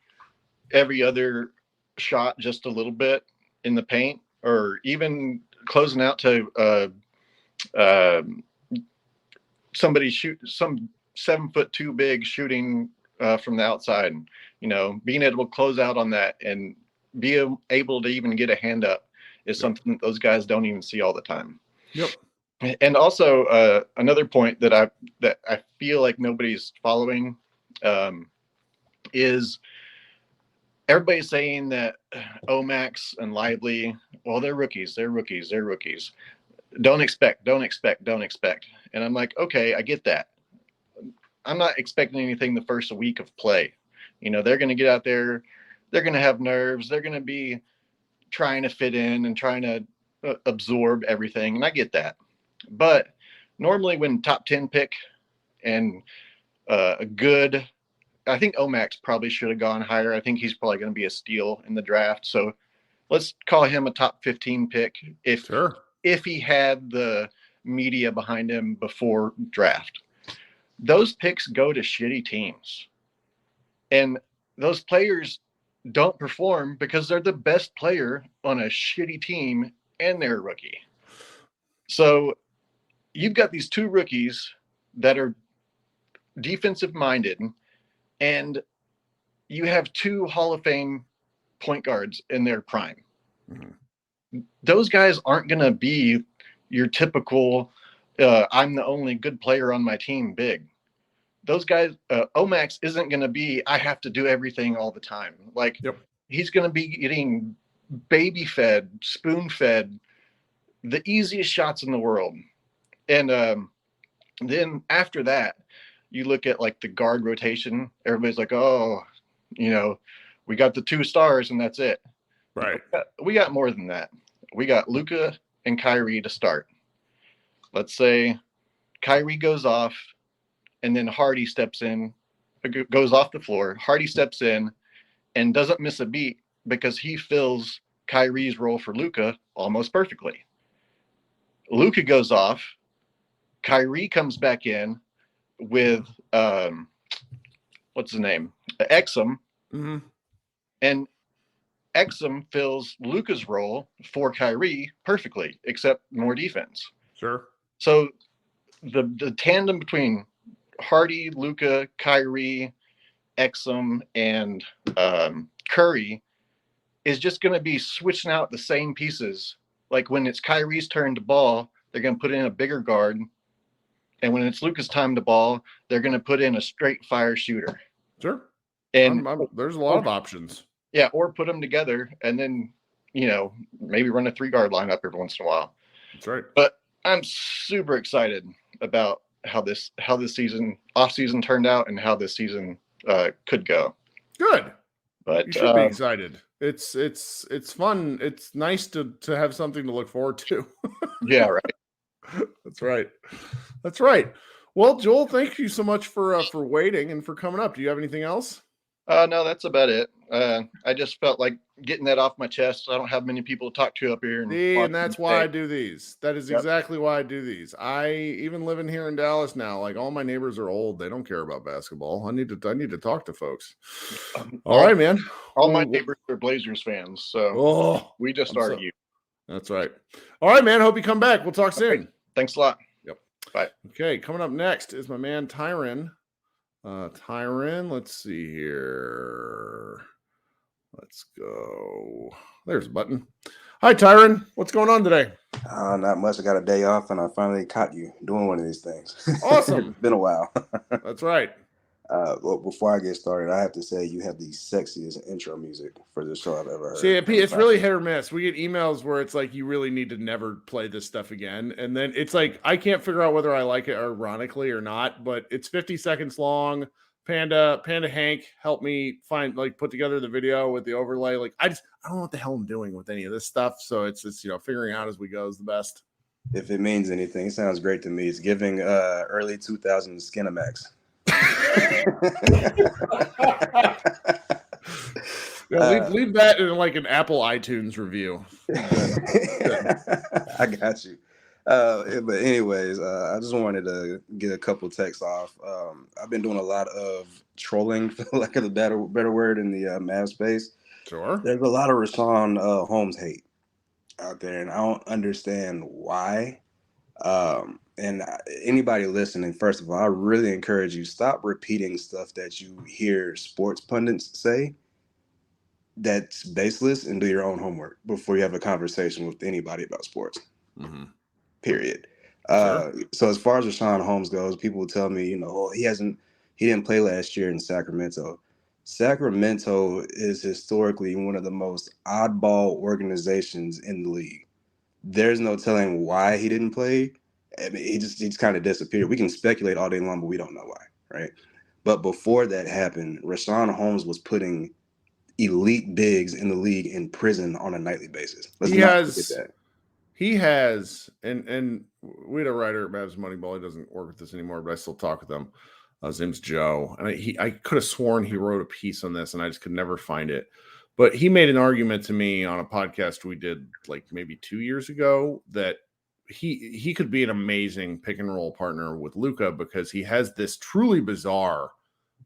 every other shot just a little bit in the paint, or even closing out to somebody shoot some 7'2" big shooting from the outside, being able to close out on that and be able to even get a hand up is something that those guys don't even see all the time. Yep. And also another point that I feel like nobody's following is everybody's saying that Omax and Lively, well, they're rookies. Don't expect. And I'm like, okay, I get that. I'm not expecting anything the first week of play. They're going to get out there. They're going to have nerves. They're going to be trying to fit in and trying to absorb everything. And I get that. But normally when top 10 pick and a good, I think Omax probably should have gone higher. I think he's probably going to be a steal in the draft. So let's call him a top 15 pick if he had the media behind him before draft. Those picks go to shitty teams. And those players don't perform because they're the best player on a shitty team and they're a rookie. So you've got these two rookies that are defensive minded, and you have two Hall of Fame point guards in their prime. Mm-hmm. Those guys aren't going to be your typical, I'm the only good player on my team big. Those guys, Omax isn't going to be, I have to do everything all the time. Like, he's going to be getting baby fed, spoon fed, the easiest shots in the world. And then after that, you look at like the guard rotation. Everybody's like, oh, we got the 2 stars and that's it. Right. We got more than that. We got Luka and Kyrie to start. Let's say Kyrie goes off and then Hardy steps in, goes off the floor. Hardy steps in and doesn't miss a beat because he fills Kyrie's role for Luka almost perfectly. Luka goes off. Kyrie comes back in with what's his name? Exum. Mm-hmm. And Exum fills Luka's role for Kyrie perfectly, except more defense. Sure. So the tandem between Hardy, Luka, Kyrie, Exum, and Curry is just going to be switching out the same pieces. Like when it's Kyrie's turn to ball, they're going to put in a bigger guard. And when it's Luka's time to ball, they're going to put in a straight fire shooter. Sure. And there's a lot of options. Yeah, or put them together and then, maybe run a 3-guard lineup every once in a while. That's right. But I'm super excited about how this season, off season turned out and how this season could go. Good. But you should be excited. It's fun. It's nice to have something to look forward to. Yeah, right. That's right. Well, Joel, thank you so much for waiting and for coming up. Do you have anything else? No, that's about it. I just felt like getting that off my chest. I don't have many people to talk to up here. And that's why I do these. That is exactly why I do these. I even living here in Dallas now, like all my neighbors are old. They don't care about basketball. I need to talk to folks. All right, man. All my neighbors are Blazers fans, so we just argue. That's right. All right, man. Hope you come back. We'll talk soon. Okay. Thanks a lot. Yep. Bye. Okay, coming up next is my man Tyron. Tyron, let's see here. Let's go. There's a button. Hi, Tyron. What's going on today? Not much. I got a day off, and I finally caught you doing one of these things. Awesome. It's been a while. That's right. Well, before I get started, I have to say you have the sexiest intro music for the show I've ever heard. See, it's really hit or miss. We get emails where it's like, you really need to never play this stuff again. And then it's like, I can't figure out whether I like it ironically or not, but it's 50 seconds long. Panda Hank helped me put together the video with the overlay. Like, I don't know what the hell I'm doing with any of this stuff. So it's figuring out as we go is the best. If it means anything, it sounds great to me. It's giving early 2000s Skinamax. Leave that in like an Apple iTunes review. I got you. But anyways, I just wanted to get a couple texts off. I've been doing a lot of trolling, for lack of a better word, in the Mavs space. Sure. There's a lot of Rashawn Holmes hate out there, and I don't understand why. And anybody listening, first of all, I really encourage you, stop repeating stuff that you hear sports pundits say that's baseless, and do your own homework before you have a conversation with anybody about sports. Mm-hmm. Period. Sure. So as far as Rashawn Holmes goes, people will tell me, he didn't play last year in Sacramento. Sacramento is historically one of the most oddball organizations in the league. There's no telling why he didn't play. I mean, he just kind of disappeared. We can speculate all day long, but we don't know why, right? But before that happened, Rashawn Holmes was putting elite bigs in the league in prison on a nightly basis. Let's not forget that. He has, and we had a writer at Mavs Moneyball. He doesn't work with us anymore, but I still talk with him. His name's Joe, and I could have sworn he wrote a piece on this, and I just could never find it. But he made an argument to me on a podcast we did like maybe 2 years ago that he could be an amazing pick and roll partner with Luka, because he has this truly bizarre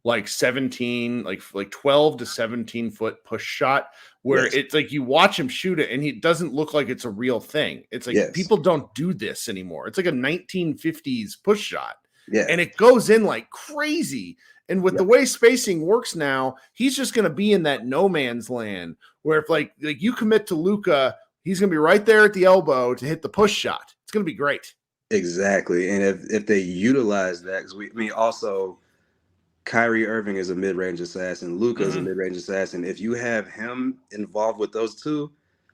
like 12 to 17 foot push shot where it's like you watch him shoot it and he doesn't look like it's a real thing. It's like people don't do this anymore. It's like a 1950s push shot. Yeah. And it goes in like crazy. And with the way spacing works now, he's just going to be in that no man's land where if like you commit to Luka, he's going to be right there at the elbow to hit the push shot. It's going to be great. Exactly. And if they utilize that, because also Kyrie Irving is a mid-range assassin. Luka is a mid-range assassin. If you have him involved with those two,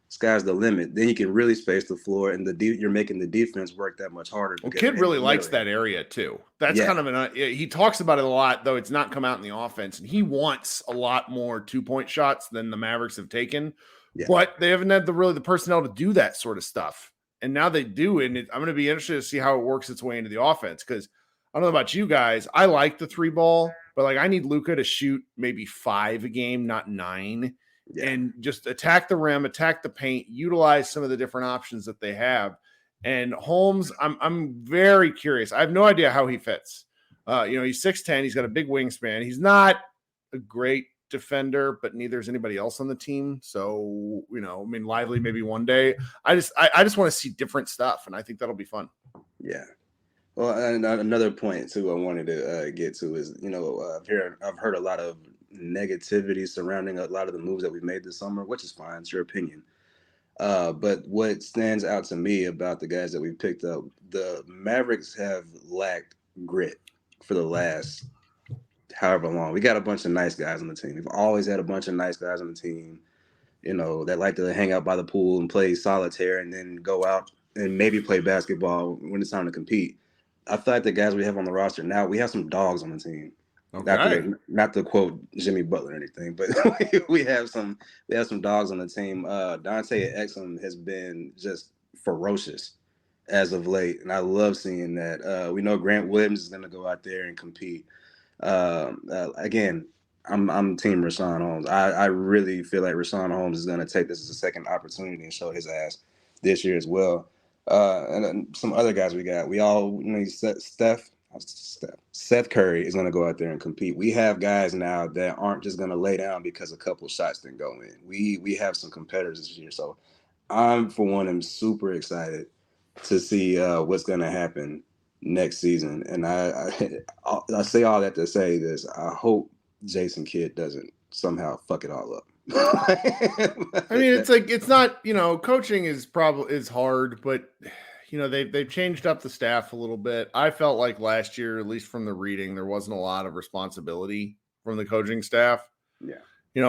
sky's the limit. Then you can really space the floor, and you're making the defense work that much harder. Well, Kid really likes that area too. That's kind of he talks about it a lot, though it's not come out in the offense. And he wants a lot more 2-point shots than the Mavericks have taken, but they haven't had the personnel to do that sort of stuff. And now they do, and I'm going to be interested to see how it works its way into the offense, because I don't know about you guys. I like the 3-ball, but like I need Luka to shoot maybe 5 a game, not 9, and just attack the rim, attack the paint, utilize some of the different options that they have. And Holmes, I'm very curious. I have no idea how he fits. He's 6'10", he's got a big wingspan. He's not a great defender, but neither is anybody else on the team. So, Lively maybe one day. I just want to see different stuff, and I think that'll be fun. Yeah. Well, and another point too I wanted to get to is, I've heard a lot of negativity surrounding a lot of the moves that we've made this summer, which is fine. It's your opinion. But what stands out to me about the guys that we picked up, the Mavericks have lacked grit for the last however long. We got a bunch of nice guys on the team. We've always had a bunch of nice guys on the team, that like to hang out by the pool and play solitaire and then go out and maybe play basketball when it's time to compete. I feel like the guys we have on the roster now, we have some dogs on the team. Okay. Not to quote Jimmy Butler or anything, but we have some dogs on the team. Dante Exum has been just ferocious as of late, and I love seeing that. We know Grant Williams is going to go out there and compete. Again, I'm team Rashawn Holmes. I really feel like Rashawn Holmes is going to take this as a second opportunity and show his ass this year as well. And then some other guys we got. We all, Seth Curry is going to go out there and compete. We have guys now that aren't just going to lay down because a couple shots didn't go in. We have some competitors this year. So I'm, for one, am super excited to see what's going to happen next season. And I say all that to say this. I hope Jason Kidd doesn't somehow fuck it all up. I mean, it's not, coaching is hard, but they've changed up the staff a little bit. I felt like last year, at least from the reading, there wasn't a lot of responsibility from the coaching staff. Yeah.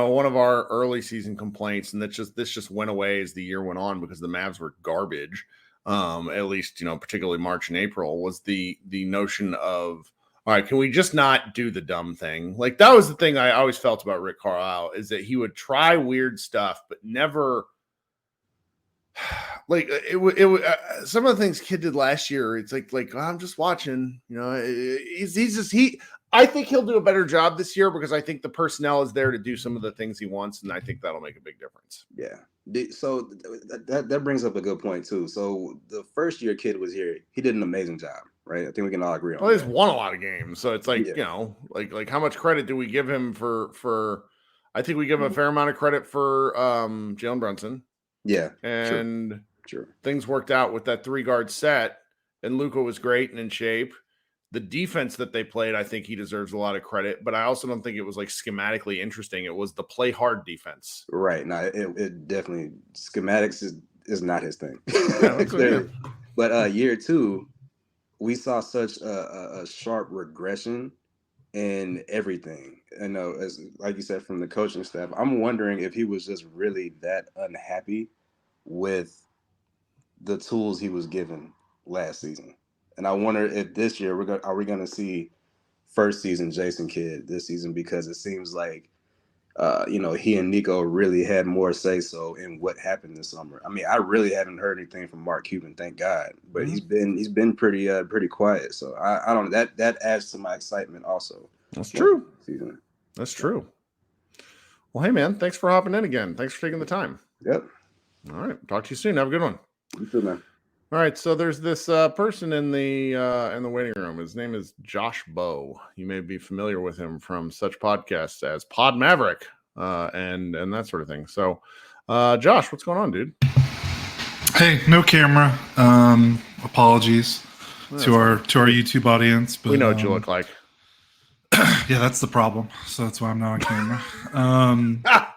One of our early season complaints, and this just went away as the year went on because the Mavs were garbage. At least, particularly March and April, was the notion of, all right, can we just not do the dumb thing? Like, that was the thing I always felt about Rick Carlisle, is that he would try weird stuff, but never like some of the things Kid did last year. It's like I'm just watching, I think he'll do a better job this year because I think the personnel is there to do some of the things he wants. And I think that'll make a big difference. Yeah. So that brings up a good point too. So the first year Kid was here, he did an amazing job, right? I think we can all agree on that. Well, he's won a lot of games. So it's like, like how much credit do we give him for I think we give him a fair amount of credit for Jalen Brunson. Yeah. And sure. Things worked out with that 3-guard set, and Luka was great and in shape. The defense that they played, I think he deserves a lot of credit, but I also don't think it was like schematically interesting. It was the play hard defense. Right. No, it definitely, schematics is not his thing. Yeah, clearly. But year 2, we saw such a sharp regression in everything. As like you said, from the coaching staff, I'm wondering if he was just really that unhappy with the tools he was given last season. And I wonder if this year are we going to see first season Jason Kidd this season, because it seems like he and Nico really had more say so in what happened this summer. I mean, I really haven't heard anything from Mark Cuban, thank God, but he's been pretty quiet. So I don't know, that adds to my excitement also. That's true. Season. That's true. Well, hey man, thanks for hopping in again. Thanks for taking the time. Yep. All right. Talk to you soon. Have a good one. You too, man. All right, so there's this person in the waiting room. His name is Josh Bowe. You may be familiar with him from such podcasts as Pod Maverick and that sort of thing. So, Josh, what's going on, dude? Hey, no camera. Apologies to our YouTube audience, but we know what you look like. Yeah, that's the problem. So that's why I'm not on camera.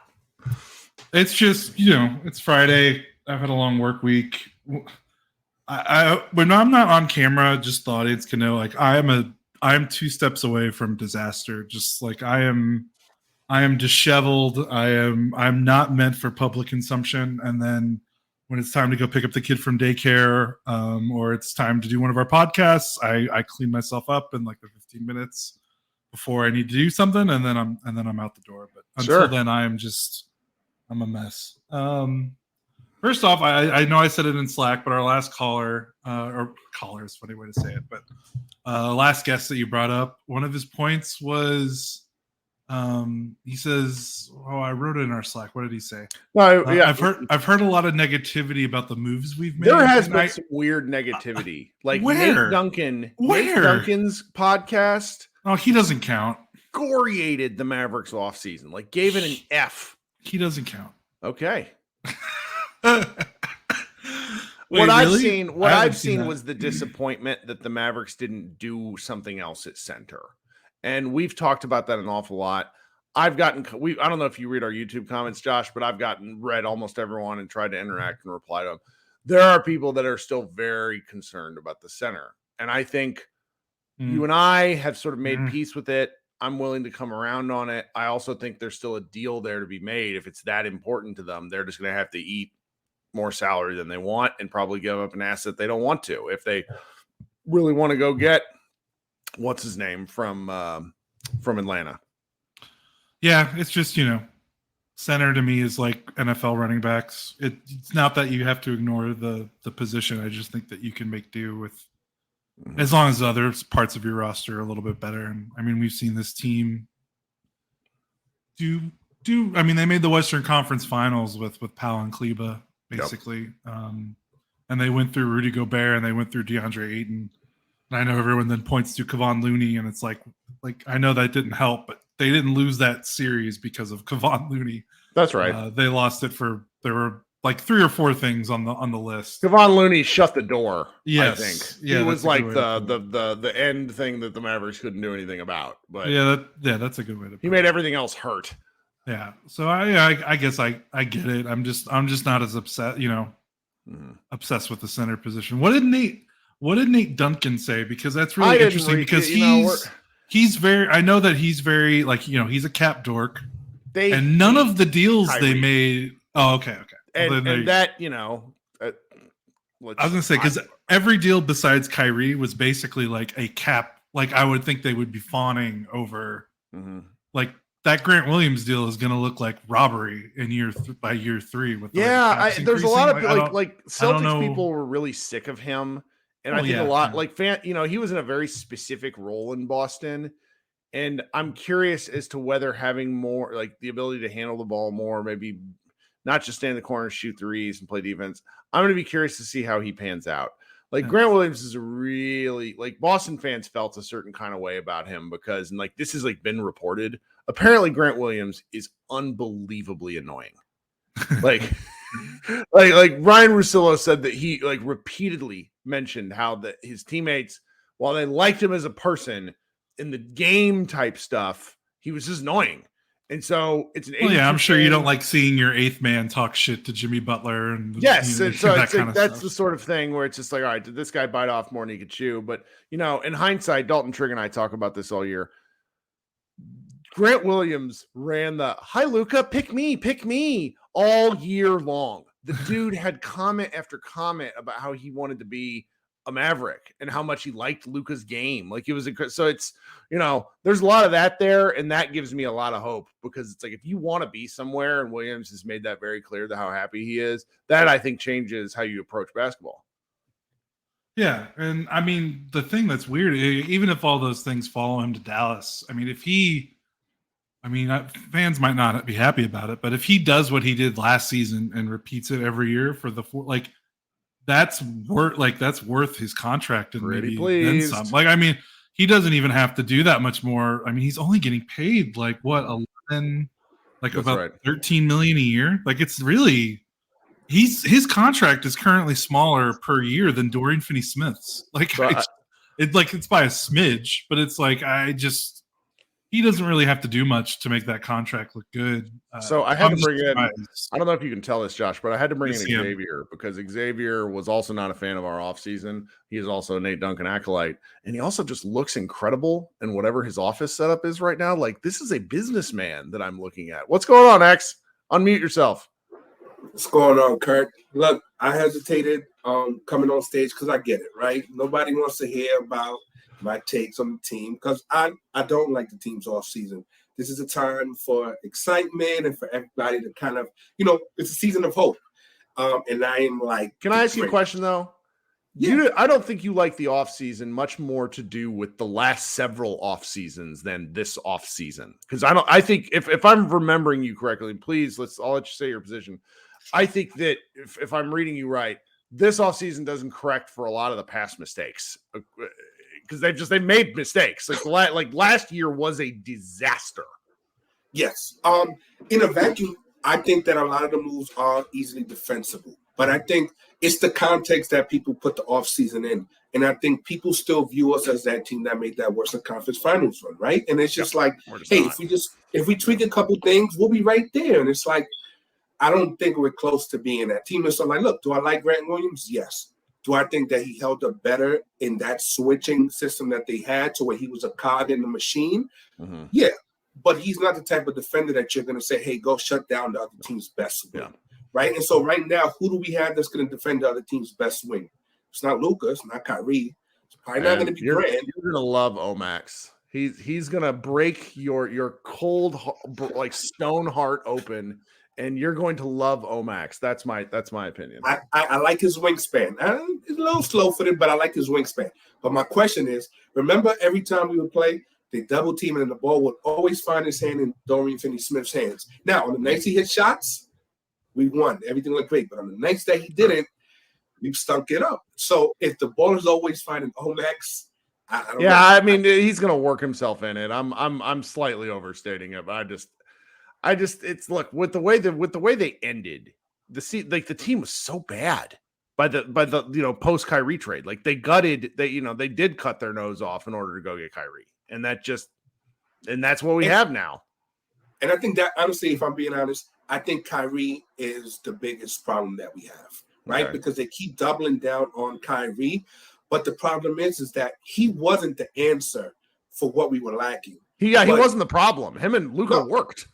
It's just it's Friday. I've had a long work week. When I'm not on camera, just the audience can know, like, I'm 2 steps away from disaster. Just like I am disheveled. I'm not meant for public consumption. And then when it's time to go pick up the kid from daycare, or it's time to do one of our podcasts, I clean myself up in like the 15 minutes before I need to do something, and then I'm out the door. But until then, I'm a mess. First off, I know I said it in Slack, but our last caller is a funny way to say it, but last guest that you brought up, one of his points was, he says, I wrote it in our Slack. What did he say? Well, yeah. I've heard a lot of negativity about the moves we've made. There has been some weird negativity. Like where? Nate Duncan's podcast. Oh, he doesn't count. Excoriated the Mavericks offseason. Like, gave it an F. He doesn't count. Okay. What I've really? seen, I haven't seen that. was the disappointment that the Mavericks didn't do something else at center. And we've talked about that an awful lot. I don't know if you read our YouTube comments, Josh, but I've read almost everyone and tried to interact and reply to them. There are people that are still very concerned about the center. And I think you and I have sort of made peace with it. I'm willing to come around on it. I also think there's still a deal there to be made. If it's that important to them, they're just going to have to eat more salary than they want and probably give up an asset they don't want to. If they really want to go get what's his name from Atlanta. Yeah, it's just, center to me is like NFL running backs. It's not that you have to ignore the position. I just think that you can make do with as long as the other parts of your roster are a little bit better. And I mean, we've seen this team do. I mean, they made the Western Conference Finals with Powell and Kleba, basically. Yep. And they went through Rudy Gobert and they went through DeAndre Ayton. And I know everyone then points to Kevon Looney, and it's like I know that didn't help, but they didn't lose that series because of Kevon Looney. That's right. They lost it there were like 3 or 4 things on the list. Kevon Looney shut the door. Yes. I think he was like the end thing that the Mavericks couldn't do anything about. But that's a good way to put it. He made everything else hurt. Yeah. So I guess I get it. I'm just not as upset, obsessed with the center position. What did Nate Duncan say? Because that's really interesting because he's very, I know that he's very he's a cap dork. And none of the deals Kyrie. They made. Oh, okay. And that, I was going to say, because every deal besides Kyrie was basically like a cap. Like I would think they would be fawning over like that Grant Williams deal is going to look like robbery in by year 3. With there's a lot of Celtics people were really sick of him. And I think a lot he was in a very specific role in Boston. And I'm curious as to whether having more like the ability to handle the ball more, maybe not just stand in the corner, shoot threes and play defense. I'm going to be curious to see how he pans out. Grant Williams is really Boston fans felt a certain kind of way about him because this has been reported. Apparently Grant Williams is unbelievably annoying. Like Ryan Russillo said that he repeatedly mentioned how his teammates, while they liked him as a person, in the game type stuff, he was just annoying. And so it's an I'm sure you don't like seeing your 8th man talk shit to Jimmy Butler. And yes, and so that's the sort of thing where it's just all right, did this guy bite off more than he could chew? But in hindsight, Dalton Trigg and I talk about this all year. Grant Williams ran the "Hi Luka, pick me" all year long. The dude had comment after comment about how he wanted to be a Maverick and how much he liked Luka's game. So it's, there's a lot of that there. And that gives me a lot of hope because it's if you want to be somewhere, and Williams has made that very clear to how happy he is, that I think changes how you approach basketball. Yeah. And I mean, the thing that's weird, even if all those things follow him to Dallas, I mean, fans might not be happy about it, but if he does what he did last season and repeats it every year for that's worth his contract and pretty maybe pleased. Then some. He doesn't even have to do that much more. I mean, he's only getting paid $11, about $13 million a year. It's really his contract is currently smaller per year than Dorian Finney-Smith's. It's by a smidge, but it's he doesn't really have to do much to make that contract look good. So I had to bring in, I don't know if you can tell this, Josh, but I had to bring in Xavier because Xavier was also not a fan of our offseason. He is also a Nate Duncan acolyte. And he also just looks incredible in whatever his office setup is right now. This is a businessman that I'm looking at. What's going on, X? Unmute yourself. What's going on, Kirk? Look, I hesitated coming on stage because I get it, right? Nobody wants to hear about my takes on the team because I don't like the team's off season. This is a time for excitement and for everybody to kind of, it's a season of hope. And I am can I ask you a question though? Yeah. I don't think you like the off season much more to do with the last several off seasons than this off season. Because I think if I'm remembering you correctly, please I'll let you say your position. I think that if I'm reading you right, this off season doesn't correct for a lot of the past mistakes. Because they made mistakes. Last year was a disaster. Yes. In a vacuum, I think that a lot of the moves are easily defensible. But I think it's the context that people put the offseason in. And I think people still view us as that team that made that Western Conference Finals run, right? And it's just like, hey, if we tweak a couple things, we'll be right there. And it's like, I don't think we're close to being that team. And so I'm like, look, do I like Grant Williams? Yes. Do I think that he held up better in that switching system that they had to where he was a cog in the machine? Mm-hmm. Yeah. But he's not the type of defender that you're going to say, hey, go shut down the other team's best wing. Yeah. Right? And so right now, who do we have that's going to defend the other team's best wing? It's not Luka. It's not Kyrie. It's probably not going to be Grant. You're going to love Omax. He's going to break your cold, like stone heart open, and you're going to love Omax. That's my opinion. I like his wingspan. He's a little slow-footed, but I like his wingspan. But my question is, remember every time we would play, they double team and the ball would always find his hand in Dorian Finney-Smith's hands. Now, on the nights he hit shots, we won. Everything looked great. But on the nights that he didn't, we stunk it up. So if the ball is always finding Omax, I don't know. I mean, he's going to work himself in it. I'm slightly overstating it, but I just it's look with the way they ended the team was so bad by the post Kyrie trade. Like they did cut their nose off in order to go get Kyrie, and that's what we have now. And I think that honestly, if I'm being honest, I think Kyrie is the biggest problem that we have, right? Okay. Because they keep doubling down on Kyrie, but the problem is that he wasn't the answer for what we were lacking. He wasn't the problem. Him and Luka worked.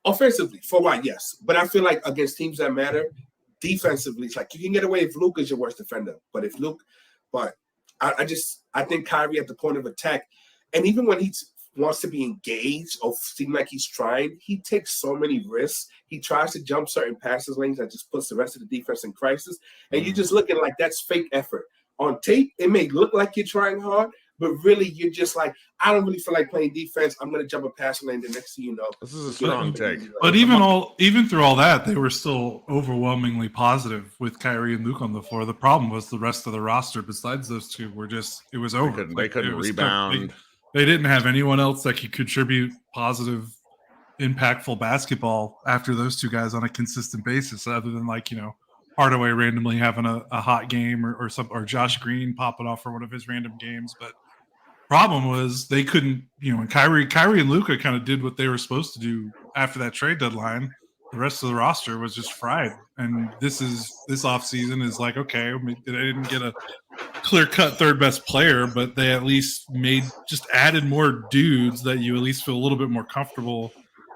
Offensively, for why, yes. But I feel like against teams that matter, defensively, it's like you can get away if Luka is your worst defender. I think Kyrie at the point of attack, and even when he wants to be engaged or seem like he's trying, he takes so many risks. He tries to jump certain passes lanes that just puts the rest of the defense in crisis. And you're just looking like that's fake effort. On tape, it may look like you're trying hard, but really you're just like, I don't really feel like playing defense. I'm going to jump a passing lane. The next thing you know. This is a strong take. But even through all that, they were still overwhelmingly positive with Kyrie and Luke on the floor. The problem was the rest of the roster besides those two were just, it was over. They couldn't rebound. They didn't have anyone else that could contribute positive, impactful basketball after those two guys on a consistent basis, other than Hardaway randomly having a hot game or Josh Green popping off for one of his random games. But problem was they couldn't, and Kyrie and Luka kind of did what they were supposed to do after that trade deadline. The rest of the roster was just fried. And this offseason is like, okay, they didn't get a clear-cut third best player, but they at least added more dudes that you at least feel a little bit more comfortable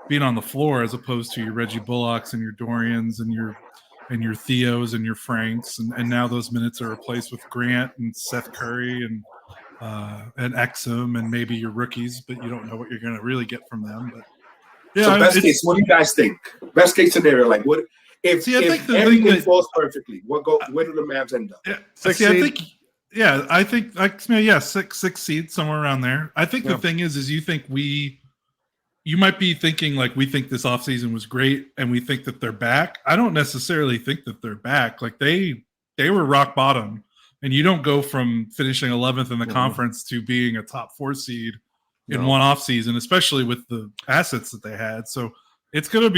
being on the floor, as opposed to your Reggie Bullocks and your Dorians and your Theos and your Franks, and now those minutes are replaced with Grant and Seth Curry and Exum and maybe your rookies, but you don't know what you're going to really get from them. But yeah, so best case, what do you guys think? Best case scenario, like what if everything falls perfectly? Where do the Mavs end up? Yeah, I think six seeds somewhere around there. I think the thing is you think you might be thinking like we think this offseason was great and we think that they're back. I don't necessarily think that they're back. Like they were rock bottom, and you don't go from finishing 11th in the conference to being a top 4 seed in one offseason, especially with the assets that they had. So it's going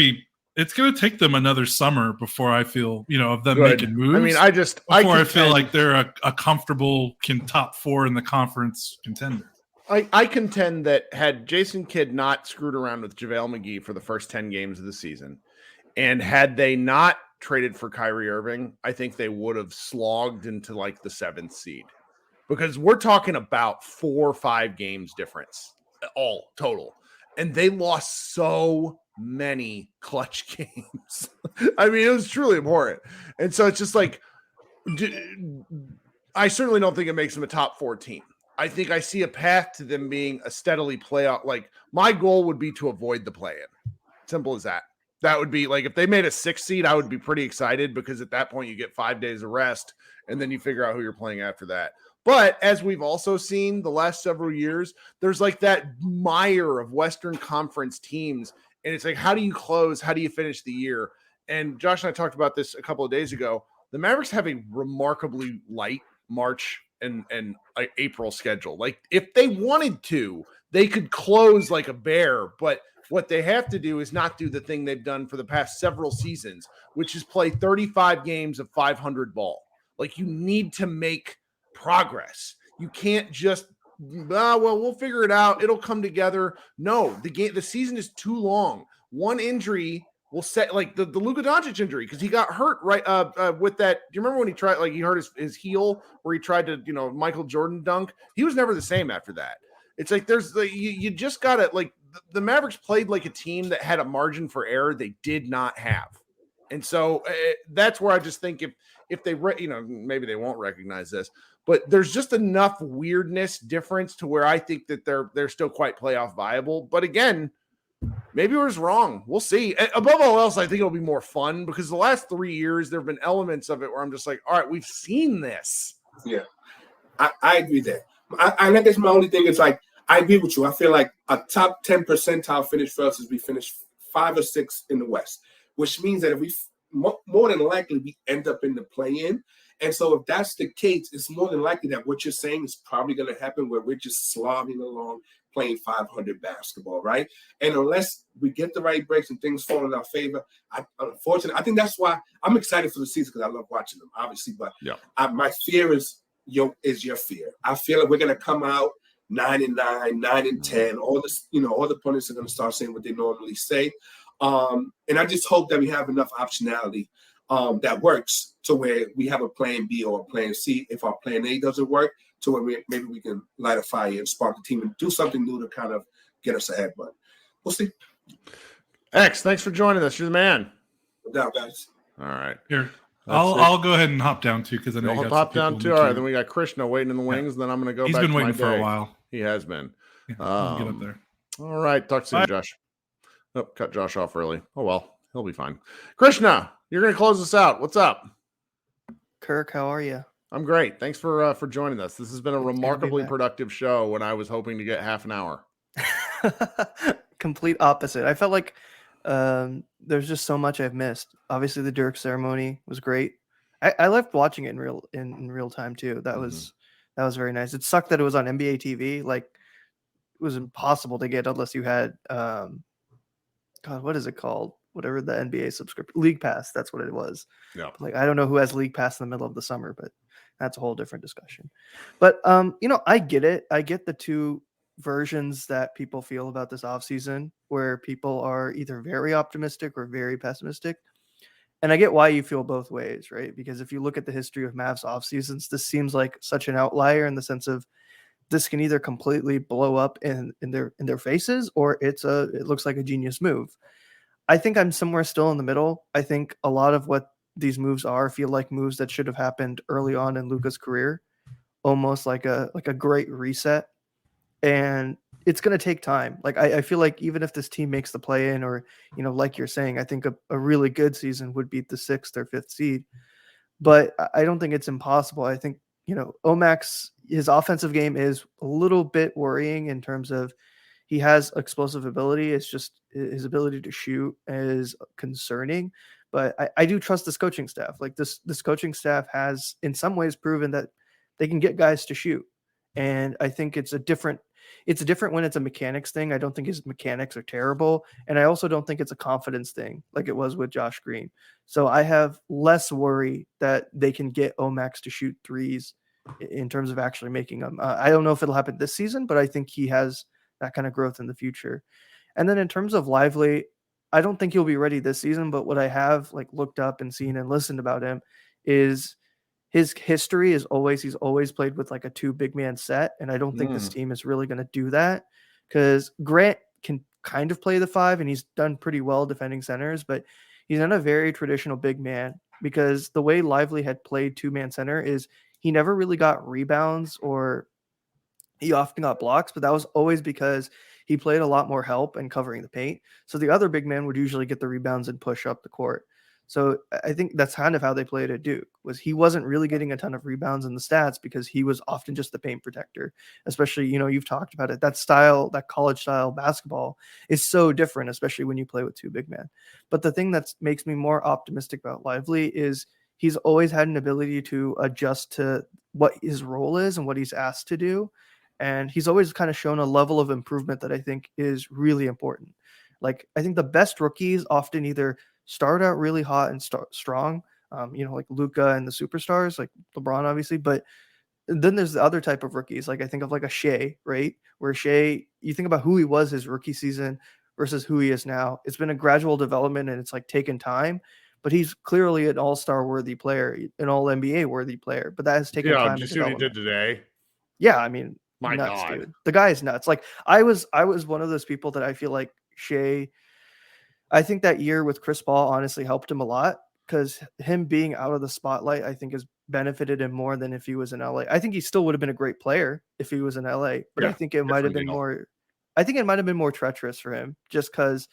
to take them another summer before I feel, of them making moves. I mean, I feel like they're a comfortable top 4 in the conference contender. I contend that had Jason Kidd not screwed around with JaVale McGee for the first 10 games of the season, and had they not traded for Kyrie Irving, I think they would have slogged into like the 7th seed, because we're talking about 4 or 5 games difference all total. And they lost so many clutch games. I mean, it was truly important. And so it's just like, I certainly don't think it makes them a top 4 team. I think I see a path to them being a steadily playoff. Like, my goal would be to avoid the play-in. Simple as that. That would be like, if they made a 6th seed, I would be pretty excited, because at that point you get 5 days of rest and then you figure out who you're playing after that. But as we've also seen the last several years, there's like that mire of Western Conference teams. And it's like, how do you close? How do you finish the year? And Josh and I talked about this a couple of days ago. The Mavericks have a remarkably light March and April schedule. Like, if they wanted to, they could close like a bear, but What they have to do is not do the thing they've done for the past several seasons, which is play 35 games of 500 ball. Like, you need to make progress. You can't just, we'll figure it out. It'll come together. No, the season is too long. One injury will set, like the Luka Doncic injury, because he got hurt right with that. Do you remember when he tried, like, he hurt his heel where he tried to, Michael Jordan dunk? He was never the same after that. It's like you just got to, like, the Mavericks played like a team that had a margin for error they did not have. And so that's where I just think if they, maybe they won't recognize this, but there's just enough weirdness difference to where I think that they're still quite playoff viable. But again, maybe we're just wrong. We'll see. Above all else, I think it'll be more fun because the last 3 years, there have been elements of it where I'm just like, all right, we've seen this. Yeah, I agree there. I guess my only thing is, like, I agree with you. I feel like a top 10 percentile finish for us is we finish 5 or 6 in the West, which means that if we more than likely we end up in the play-in. And so if that's the case, it's more than likely that what you're saying is probably going to happen, where we're just slogging along playing 500 basketball, right? And unless we get the right breaks and things fall in our favor, unfortunately, I think that's why I'm excited for the season, because I love watching them, obviously. But my fear is your fear. I feel like we're going to come out 9-9, 9-10. All this, all the opponents are going to start saying what they normally say. And I just hope that we have enough optionality that works to where we have a plan B or a plan C if our plan A doesn't work, to where maybe we can light a fire and spark the team and do something new to kind of get us ahead. But we'll see. X, thanks for joining us. You're the man. No doubt, guys. All right. Here. I'll go ahead and hop down too, because I know I'll hop down too. All right, then we got Krishna waiting in the wings. Then I'm going to go. He's back been to waiting my for day. a while. He has been. Yeah, I'll get up there. All right, talk soon, Josh. Oh, cut Josh off early. Oh well, he'll be fine. Krishna, you're going to close us out. What's up? Kirk, how are you? I'm great. Thanks for joining us. This has been a remarkably productive show when I was hoping to get half an hour. Complete opposite. I felt like there's just so much I've missed. Obviously, the Dirk ceremony was great. I loved watching it in real time too. That was very nice. It sucked that it was on NBA TV. Like, it was impossible to get unless you had God, what is it called? Whatever the NBA subscription, League Pass. That's what it was. Yeah. Like, I don't know who has League Pass in the middle of the summer, but that's a whole different discussion. But I get it. I get the two versions that people feel about this offseason, where people are either very optimistic or very pessimistic. And I get why you feel both ways, right? Because if you look at the history of Mavs off seasons, this seems like such an outlier in the sense of this can either completely blow up in their faces, or it looks like a genius move. I think I'm somewhere still in the middle. I think a lot of what these moves feel like moves that should have happened early on in Luka's career, almost like a great reset. And it's going to take time. Like, I feel like even if this team makes the play in, or, like you're saying, I think a really good season would beat the 6th or 5th seed. But I don't think it's impossible. I think, Omax, his offensive game is a little bit worrying in terms of he has explosive ability. It's just his ability to shoot is concerning. But I do trust this coaching staff. Like, this coaching staff has in some ways proven that they can get guys to shoot. And I think it's different when it's a mechanics thing. I don't think his mechanics are terrible. And I also don't think it's a confidence thing like it was with Josh Green. So I have less worry that they can get Omax to shoot threes in terms of actually making them. I don't know if it'll happen this season, but I think he has that kind of growth in the future. And then in terms of Lively, I don't think he'll be ready this season, but what I have looked up and seen and listened about him is his history is he's always played with a 2 big man set. And I don't think this team is really going to do that, because Grant can kind of play the 5 and he's done pretty well defending centers, but he's not a very traditional big man, because the way Lively had played 2-man center is he never really got rebounds, or he often got blocks, but that was always because he played a lot more help and covering the paint. So the other big man would usually get the rebounds and push up the court. So I think that's kind of how they played at Duke, was he wasn't really getting a ton of rebounds in the stats because he was often just the paint protector. Especially, you've talked about it. That style, that college style basketball is so different, especially when you play with 2 big men. But the thing that makes me more optimistic about Lively is he's always had an ability to adjust to what his role is and what he's asked to do. And he's always kind of shown a level of improvement that I think is really important. Like I think the best rookies often either start out really hot and strong, like Luka and the superstars, like LeBron, obviously, but then there's the other type of rookies. Like I think of like a Shea, right? Where Shea, you think about who he was his rookie season versus who he is now. It's been a gradual development and it's like taken time, but he's clearly an all-star worthy player, an all NBA worthy player. But that has taken time. Did you see what he did today? Yeah, I mean, My nuts, God. dude. The guy is nuts. Like I was one of those people that I feel like Shea. I think that year with Chris Paul honestly helped him a lot because him being out of the spotlight, I think, has benefited him more than if he was in LA. I think he still would have been a great player if he was in LA, but I think it might have been more. I think it might have been more treacherous for him just because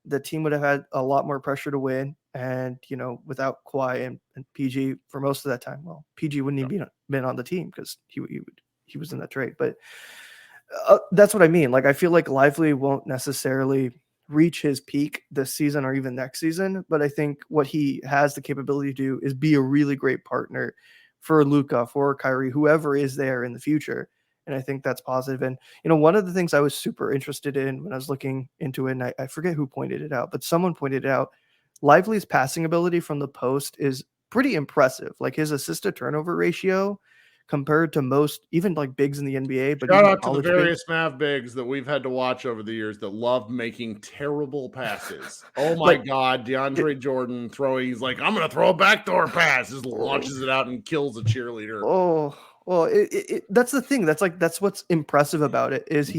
the team would have had a lot more pressure to win, and without Kawhi and PG for most of that time. Well, PG wouldn't even been on the team because he was in that trade, but that's what I mean. Like I feel like Lively won't necessarily reach his peak this season or even next season, but I think what he has the capability to do is be a really great partner for Luka, for Kyrie, whoever is there in the future. And I think that's positive. And, one of the things I was super interested in when I was looking into it, and I forget who pointed it out, but someone pointed it out, Lively's passing ability from the post is pretty impressive. Like his assist to turnover ratio compared to most, even like bigs in the NBA. But shout out to the various Mav bigs that we've had to watch over the years that love making terrible passes. Oh my God, DeAndre Jordan he's like, I'm going to throw a backdoor pass. Just launches it out and kills a cheerleader. Oh, well, that's the thing. That's what's impressive about it is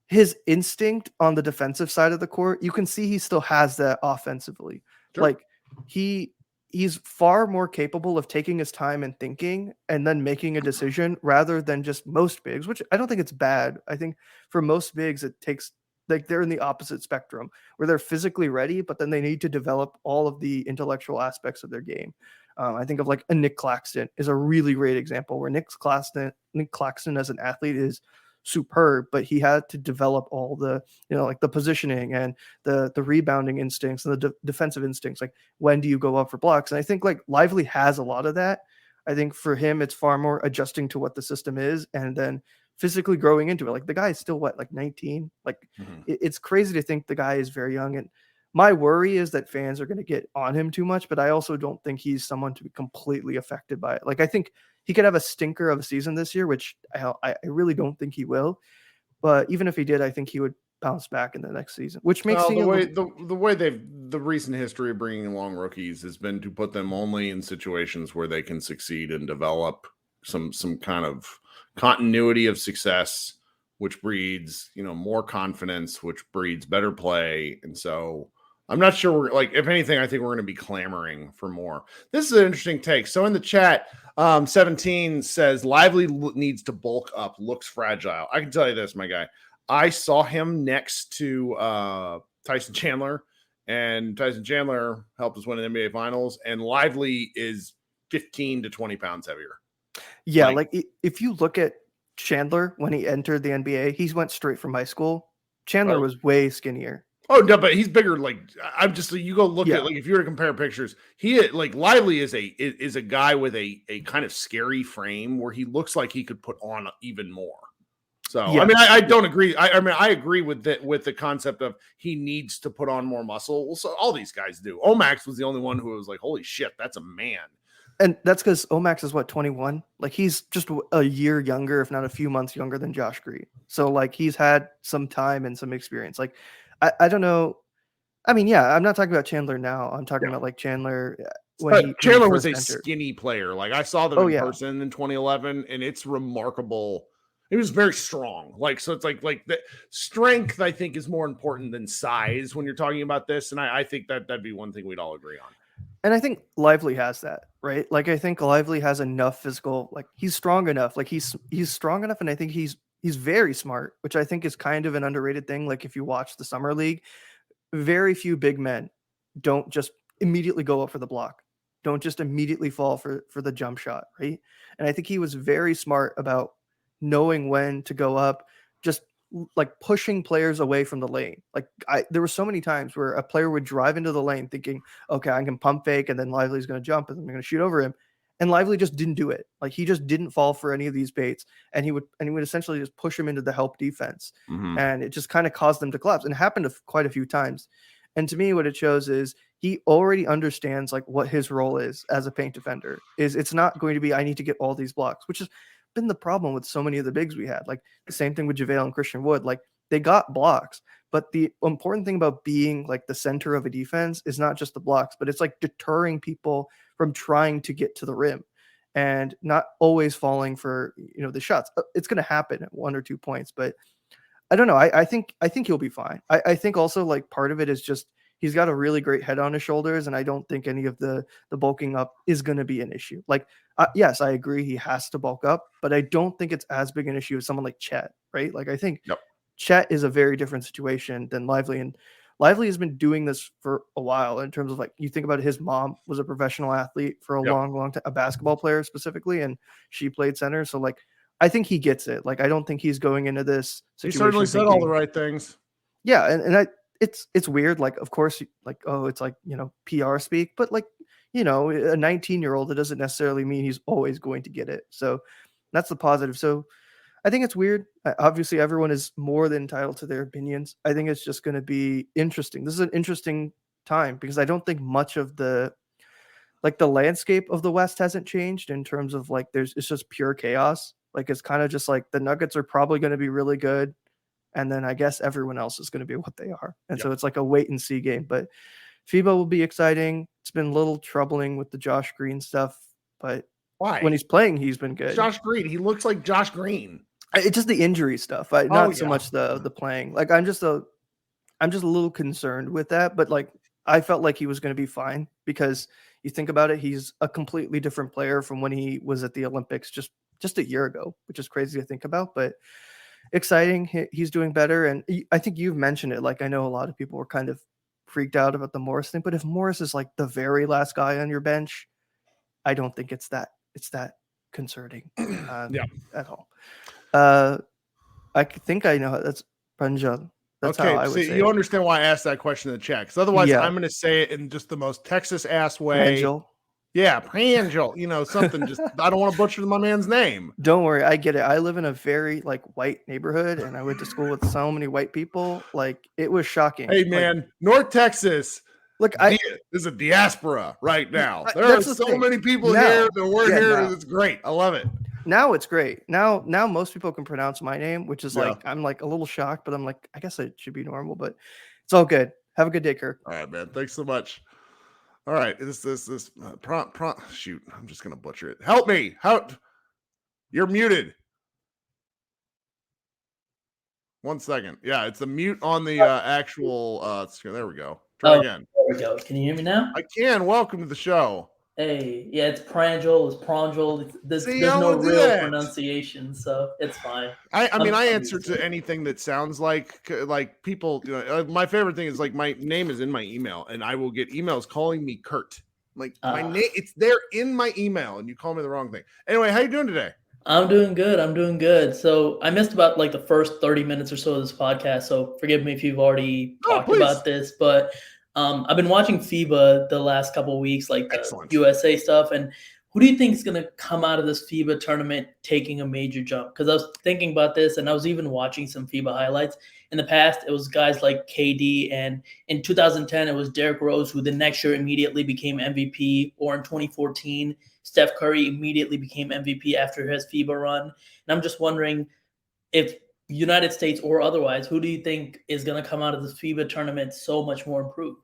his instinct on the defensive side of the court. You can see he still has that offensively. Sure. Like he's far more capable of taking his time and thinking and then making a decision rather than just most bigs, which I don't think it's bad. I think for most bigs, it takes like they're in the opposite spectrum where they're physically ready, but then they need to develop all of the intellectual aspects of their game. I think of like a Nick Claxton is a really great example where Nick Claxton as an athlete is superb, but he had to develop all the like the positioning and the rebounding instincts and the defensive instincts, like when do you go up for blocks. And I think like Lively has a lot of that. I think for him it's far more adjusting to what the system is and then physically growing into it. Like the guy is still like 19. Like it's crazy to think the guy is very young. And my worry is that fans are going to get on him too much, but I also don't think he's someone to be completely affected by it. Like I think he could have a stinker of a season this year, which I really don't think he will. But even if he did, I think he would bounce back in the next season, which makes the way the recent history of bringing along rookies has been to put them only in situations where they can succeed and develop some kind of continuity of success, which breeds more confidence, which breeds better play. And so I'm not sure if anything, I think we're going to be clamoring for more. This is an interesting take. So in the chat, 17 says Lively needs to bulk up, looks fragile. I can tell you this, my guy. I saw him next to Tyson Chandler, and Tyson Chandler helped us win an NBA Finals, and Lively is 15 to 20 pounds heavier. Yeah, like if you look at Chandler when he entered the NBA, he went straight from high school. Chandler was way skinnier. Oh no, but he's bigger. Like I'm just you go look at if you were to compare pictures, Lively is a guy with a kind of scary frame where he looks like he could put on even more. So I mean, I don't agree. I mean, I agree with the concept of he needs to put on more muscle. Well, so all these guys do. Omax was the only one who was like, holy shit, that's a man. And that's because Omax is 21. Like he's just a year younger, if not a few months younger than Josh Green. So like he's had some time and some experience. Like I don't know. I mean, yeah, I'm not talking about Chandler now. I'm talking about like Chandler when Chandler was a skinny player. Like I saw them in person in 2011, and it's remarkable. He was very strong. So it's like the strength, I think, is more important than size when you're talking about this. And I think that'd be one thing we'd all agree on. And I think Lively has that, right? Like I think Lively has enough physical, like he's strong enough. Like he's strong enough, and I think he's very smart, which I think is kind of an underrated thing. Like if you watch the summer league, very few big men don't just immediately go up for the block, don't just immediately fall for the jump shot, right? And I think he was very smart about knowing when to go up, just like pushing players away from the lane. Like there were so many times where a player would drive into the lane thinking, okay, I can pump fake and then Lively's going to jump and I'm going to shoot over him. And Lively just didn't do it. Like he just didn't fall for any of these baits, and he would essentially just push him into the help defense, and it just kind of caused them to collapse. And it happened quite a few times. And to me, what it shows is he already understands like what his role is as a paint defender. It's not going to be I need to get all these blocks, which has been the problem with so many of the bigs we had. Like the same thing with JaVale and Christian Wood. Like they got blocks, but the important thing about being like the center of a defense is not just the blocks, but it's like deterring people from trying to get to the rim and not always falling for, the shots. It's going to happen at 1 or 2 points, but I don't know. I think he'll be fine. I think also like part of it is just he's got a really great head on his shoulders, and I don't think any of the bulking up is going to be an issue. Like, yes, I agree he has to bulk up, but I don't think it's as big an issue as someone like Chet, right? Like I think Chet is a very different situation than Lively, and Lively has been doing this for a while in terms of like you think about it, his mom was a professional athlete for a long time, a basketball player specifically, and she played center. So like I think he gets it. Like I don't think he's going into this situation. He certainly said all the right things. Yeah, and it's weird. Like of course, like it's like PR speak, but like a 19-year-old, it doesn't necessarily mean he's always going to get it. So that's the positive. So I think it's weird. Obviously, everyone is more than entitled to their opinions. I think it's just going to be interesting. This is an interesting time because I don't think much of the landscape of the West hasn't changed in terms of like it's just pure chaos. Like it's kind of just like the Nuggets are probably going to be really good, and then I guess everyone else is going to be what they are. And so it's like a wait and see game. But FIBA will be exciting. It's been a little troubling with the Josh Green stuff, but why? When he's playing, he's been good. Josh Green, he looks like Josh Green. It's just the injury stuff. Not so much the playing. Like I'm just a little concerned with that, but like I felt like he was going to be fine because you think about it, he's a completely different player from when he was at the Olympics just a year ago, which is crazy to think about, but exciting. He's doing better. And I think you've mentioned it. Like I know a lot of people were kind of freaked out about the Morris thing, but if Morris is like the very last guy on your bench, I don't think it's that concerning at all. I think I know that's Pranjal. That's okay, how I would say you it. understand why I asked that question in the chat, because otherwise I'm going to say it in just the most Texas ass way. Pranjal. Yeah, Pranjal. Something just I don't want to butcher my man's name. Don't worry, I get it. I live in a very like white neighborhood, and I went to school with so many white people. Like it was shocking. Hey man, North Texas. Look, there's a diaspora right now. There are so many people here that were here. It's great. I love it. Now it's great. Now most people can pronounce my name, which is like I'm like a little shocked, but I'm like I guess it should be normal, but it's all good. Have a good day, Kirk. All right, man. Thanks so much. All right, this prompt. Shoot, I'm just gonna butcher it. Help me! You're muted. 1 second. Yeah, it's the mute on the actual. There we go. Try again. There we go. Can you hear me now? I can. Welcome to the show. Hey, yeah, it's Pranjal, it's Pranjal. There's no real pronunciation, so it's fine. I mean, I answer to anything that sounds like people. My favorite thing is like my name is in my email, and I will get emails calling me Kurt. Like my name, it's there in my email, and you call me the wrong thing. Anyway, how you doing today? I'm doing good. So I missed about like the first 30 minutes or so of this podcast, so forgive me if you've already talked about this, but I've been watching FIBA the last couple of weeks, like the USA stuff. And who do you think is going to come out of this FIBA tournament taking a major jump? Because I was thinking about this, and I was even watching some FIBA highlights. In the past, it was guys like KD, and in 2010, it was Derrick Rose, who the next year immediately became MVP. Or in 2014, Steph Curry immediately became MVP after his FIBA run. And I'm just wondering if United States or otherwise, who do you think is going to come out of this FIBA tournament so much more improved?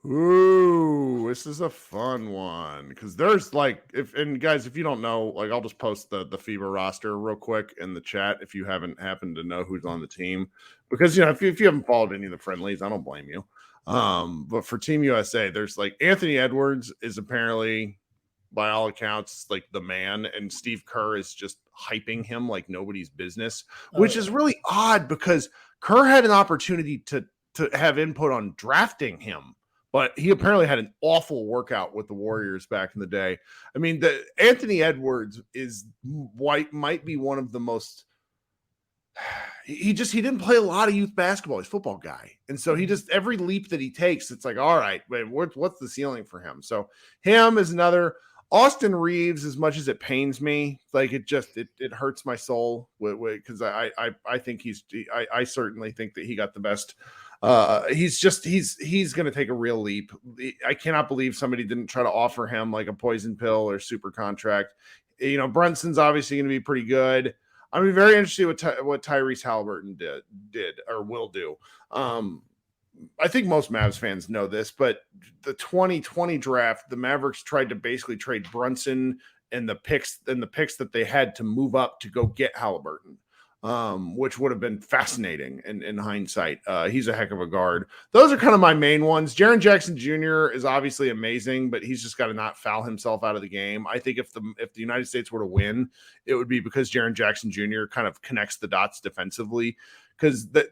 Ooh, this is a fun one because there's guys, if you don't know, like I'll just post the FIBA roster real quick in the chat if you haven't happened to know who's on the team, because if you haven't followed any of the friendlies, I don't blame you. But for Team USA, there's like Anthony Edwards is apparently, by all accounts, like the man, and Steve Kerr is just hyping him like nobody's business, which is really odd because Kerr had an opportunity to have input on drafting him, but he apparently had an awful workout with the Warriors back in the day. I mean, the Anthony Edwards might be one of the most. He didn't play a lot of youth basketball. He's a football guy. And so he just, every leap that he takes, it's like, all right, wait, what's the ceiling for him? So him is another. Austin Reeves, as much as it pains me, like it hurts my soul because I think I certainly think that he got the best. He's going to take a real leap. I cannot believe somebody didn't try to offer him like a poison pill or super contract. You know, Brunson's obviously going to be pretty good. I'm very interested what Tyrese Halliburton did or will do. I think most Mavs fans know this, but the 2020 draft, the Mavericks tried to basically trade Brunson and the picks that they had to move up to go get Halliburton, which would have been fascinating in hindsight. He's a heck of a guard. Those are kind of my main ones. Jaren Jackson Jr. is obviously amazing, but he's just got to not foul himself out of the game. I think if the United States were to win, it would be because Jaren Jackson Jr. kind of connects the dots defensively, because the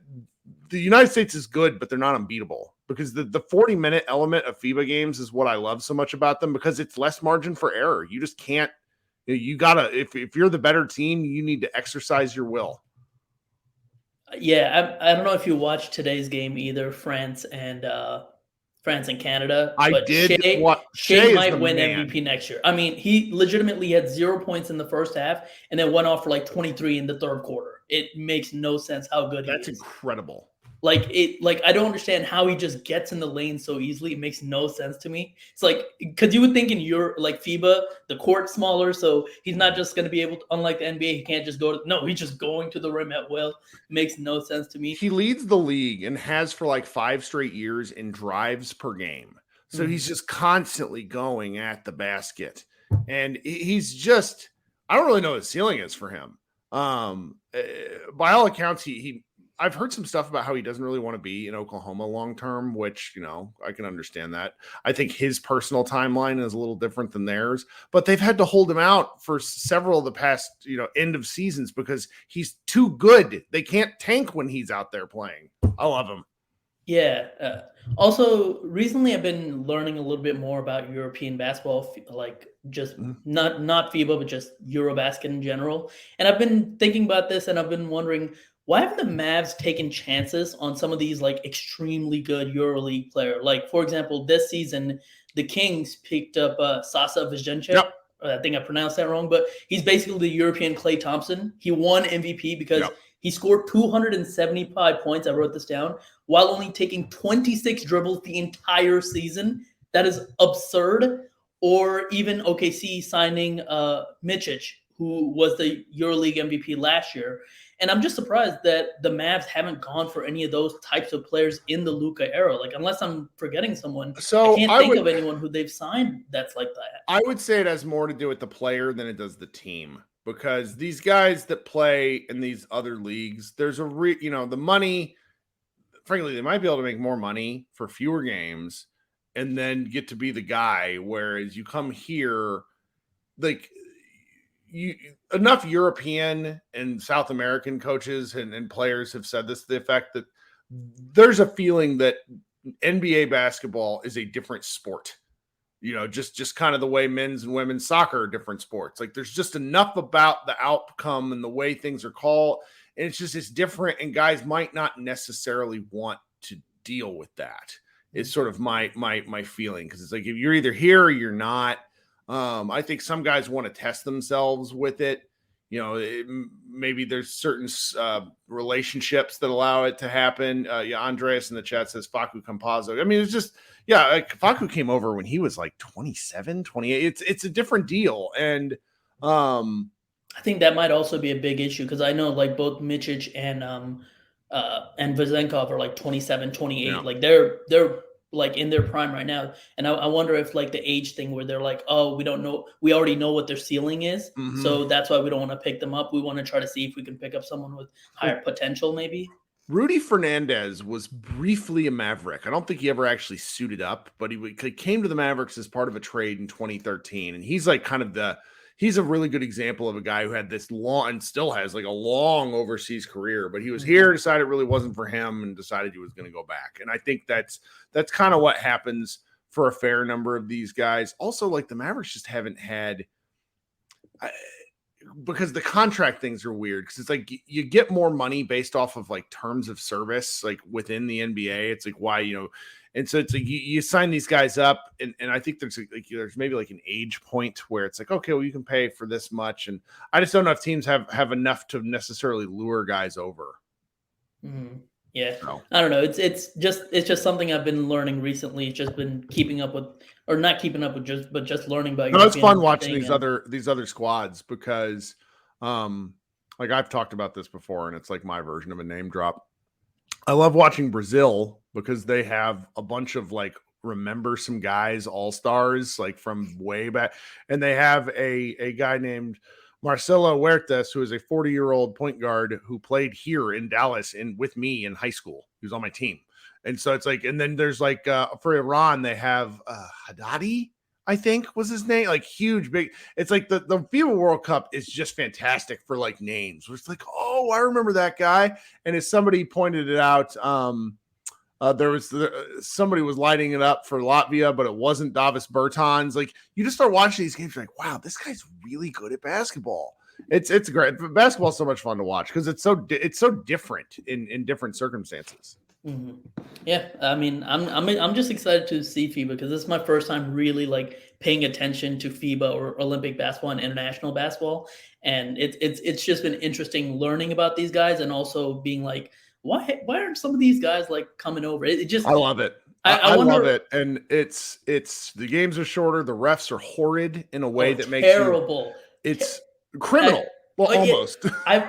United States is good, but they're not unbeatable, because the 40-minute element of FIBA games is what I love so much about them, because it's less margin for error. You just can't, you gotta, if you're the better team, you need to exercise your will. Yeah, I don't know if you watched today's game either, France and Canada. But Shea might win MVP next year. I mean, he legitimately had 0 points in the first half and then went off for like 23 in the third quarter. It makes no sense how good he is. That's incredible. Like I don't understand how he just gets in the lane so easily. It makes no sense to me. It's like, because you would think in your like FIBA, the court's smaller, so he's not just going to be able to, unlike the NBA, he can't just he's just going to the rim at will. It makes no sense to me. He leads the league and has for like 5 straight years in drives per game. So he's just constantly going at the basket. And he's just, I don't really know what the ceiling is for him. By all accounts, I've heard some stuff about how he doesn't really want to be in Oklahoma long term, which, you know, I can understand that. I think his personal timeline is a little different than theirs, but they've had to hold him out for several of the past, end of seasons because he's too good. They can't tank when he's out there playing. I love him. Yeah. Also, recently I've been learning a little bit more about European basketball, like just not FIBA, but just Eurobasket in general. And I've been thinking about this, and I've been wondering, why haven't the Mavs taken chances on some of these like extremely good EuroLeague player? Like, for example, this season, the Kings picked up Sasa Vizhenchev. Yep. I think I pronounced that wrong, but he's basically the European Klay Thompson. He won MVP because he scored 275 points. I wrote this down, while only taking 26 dribbles the entire season. That is absurd. Or even OKC signing Micic, who was the EuroLeague MVP last year. And I'm just surprised that the Mavs haven't gone for any of those types of players in the Luka era. Like, unless I'm forgetting someone, so I can't think of anyone who they've signed that's like that. I would say it has more to do with the player than it does the team, because these guys that play in these other leagues, there's the money. Frankly, they might be able to make more money for fewer games and then get to be the guy. Whereas you come here, like, enough European and South American coaches and players have said this to the effect that there's a feeling that NBA basketball is a different sport. Just kind of the way men's and women's soccer are different sports. Like, there's just enough about the outcome and the way things are called, and it's different, and guys might not necessarily want to deal with that. It's sort of my feeling, because it's like, if you're either here or you're not. I think some guys want to test themselves with it. Maybe there's certain relationships that allow it to happen. Andreas in the chat says Facu Campazzo. I mean, it's just, Facu came over when he was like 27, 28. It's a different deal. And I think that might also be a big issue, because I know like both Micic and Vezenkov are like 27, 28. Yeah. Like they're like in their prime right now. And I wonder if like the age thing where they're like, oh, we don't know, we already know what their ceiling is. Mm-hmm. So that's why we don't want to pick them up. We want to try to see if we can pick up someone with higher potential maybe. Rudy Fernandez was briefly a Maverick. I don't think he ever actually suited up, but he came to the Mavericks as part of a trade in 2013. And he's like he's a really good example of a guy who had this long, and still has like a long overseas career, but he was here, decided it really wasn't for him, and decided he was going to go back. And I think that's kind of what happens for a fair number of these guys. Also, like, the Mavericks just haven't had, because the contract things are weird, because it's like you get more money based off of like terms of service, like within the NBA. It's like why, And so it's like you sign these guys up, and I think there's maybe like an age point where it's like, okay, well, you can pay for this much. And I just don't know if teams have enough to necessarily lure guys over. Mm-hmm. Yeah, so. I don't know. It's just something I've been learning recently. It's just been keeping up with, or not keeping up with, just learning about. No, it's fun watching these other squads because, like I've talked about this before, and it's like my version of a name drop. I love watching Brazil because they have a bunch of like remember some guys, all-stars like from way back, and they have a guy named Marcelo Huertas, who is a 40-year-old point guard who played here in Dallas with me in high school. He was on my team. And so it's like, and then there's like for Iran, they have Haddadi, I think was his name, like huge, big. It's like the FIBA World Cup is just fantastic for like names. It's like, oh, I remember that guy. And as somebody pointed it out, somebody was lighting it up for Latvia, but it wasn't Davis Bertans. Like you just start watching these games, you're like, wow, this guy's really good at basketball. It's great. Basketball's so much fun to watch because it's so different in different circumstances. Mm-hmm. Yeah, I mean, I'm just excited to see FIBA because this is my first time really like paying attention to FIBA or Olympic basketball and international basketball, and it's just been interesting learning about these guys and also being like, why aren't some of these guys like coming over? It just I love it. I love it, and it's the games are shorter. The refs are horrid in a way that makes terrible. It's criminal. Well, almost.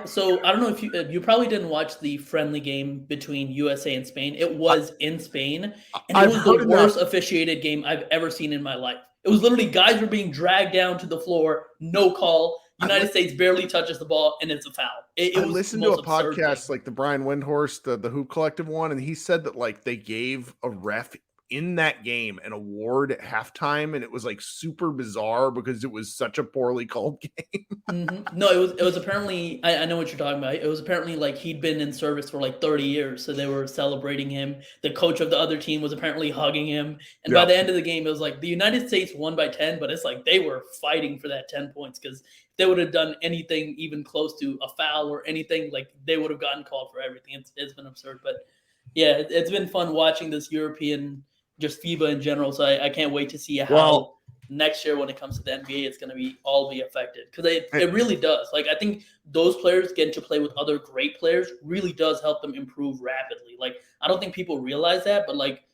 So I don't know if you probably didn't watch the friendly game between USA and Spain. It was in Spain, and it was the worst officiated game I've ever seen in my life. It was literally guys were being dragged down to the floor, no call. United States barely touches the ball, and it's a foul. I listened to a podcast like the Brian Windhorst, the Hoop Collective one, and he said that like they gave a ref in that game an award at halftime, and it was like super bizarre because it was such a poorly called game. Mm-hmm. No, it was apparently I know what you're talking about. It was apparently like he'd been in service for like 30 years, so they were celebrating him. The coach of the other team was apparently hugging him, and by the end of the game, it was like the United States won by 10, but it's like they were fighting for that 10 points because if they would have done anything even close to a foul or anything, like they would have gotten called for everything. It's been absurd, but yeah, it's been fun watching this European. Just FIBA in general, so I can't wait to see how next year when it comes to the NBA, it's going to be affected because it really does. Like I think those players getting to play with other great players really does help them improve rapidly. Like I don't think people realize that, but like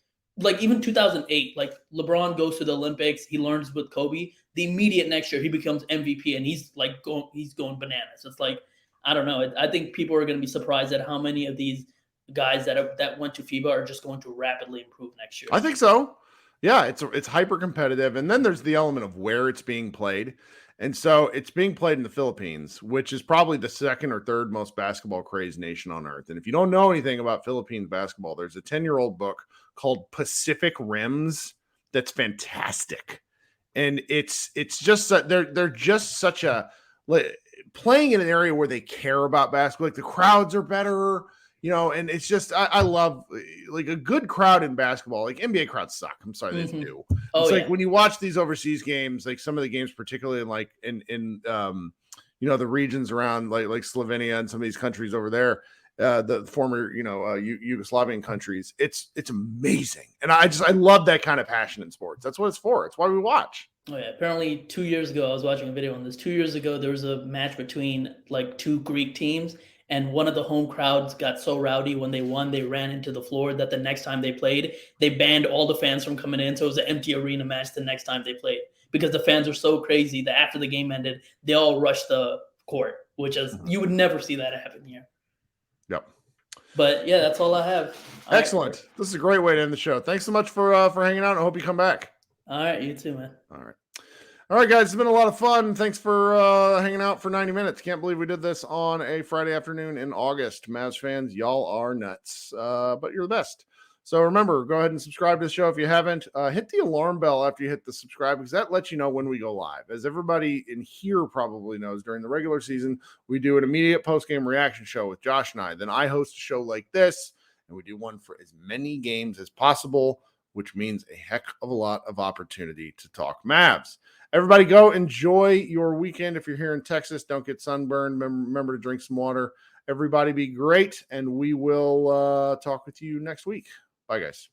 even 2008, like LeBron goes to the Olympics, he learns with Kobe. The immediate next year, he becomes MVP, and he's going bananas. It's like I don't know. I think people are going to be surprised at how many of these guys that went to FIBA are just going to rapidly improve next year. I think so. Yeah, it's hyper competitive, and then there's the element of where it's being played, and so it's being played in the Philippines, which is probably the second or third most basketball crazed nation on earth. And if you don't know anything about Philippines basketball, there's a 10-year-old book called Pacific Rims that's fantastic, and it's just they're just such a playing in an area where they care about basketball. Like the crowds are better. And it's just I love like a good crowd in basketball. Like NBA crowds suck. I'm sorry, they do. It's like when you watch these overseas games, like some of the games, particularly like in the regions around like Slovenia and some of these countries over there, the former Yugoslavian countries. It's amazing, and I love that kind of passion in sports. That's what it's for. It's why we watch. Oh yeah. Apparently 2 years ago, I was watching a video on this. 2 years ago, there was a match between like two Greek teams. And one of the home crowds got so rowdy when they won, they ran into the floor that the next time they played, they banned all the fans from coming in. So it was an empty arena match the next time they played because the fans were so crazy that after the game ended, they all rushed the court, which is you would never see that happen here. Yep. But yeah, that's all I have. Excellent. Right. This is a great way to end the show. Thanks so much for hanging out. I hope you come back. All right, you too, man. All right, guys, it's been a lot of fun. Thanks for hanging out for 90 minutes. Can't believe we did this on a Friday afternoon in August. Mavs fans, y'all are nuts, but you're the best. So remember, go ahead and subscribe to the show if you haven't. Hit the alarm bell after you hit the subscribe because that lets you know when we go live. As everybody in here probably knows, during the regular season, we do an immediate post-game reaction show with Josh and I. Then I host a show like this, and we do one for as many games as possible, which means a heck of a lot of opportunity to talk Mavs. Everybody go enjoy your weekend. If you're here in Texas, don't get sunburned. Remember to drink some water. Everybody be great, and we will talk with you next week. Bye, guys.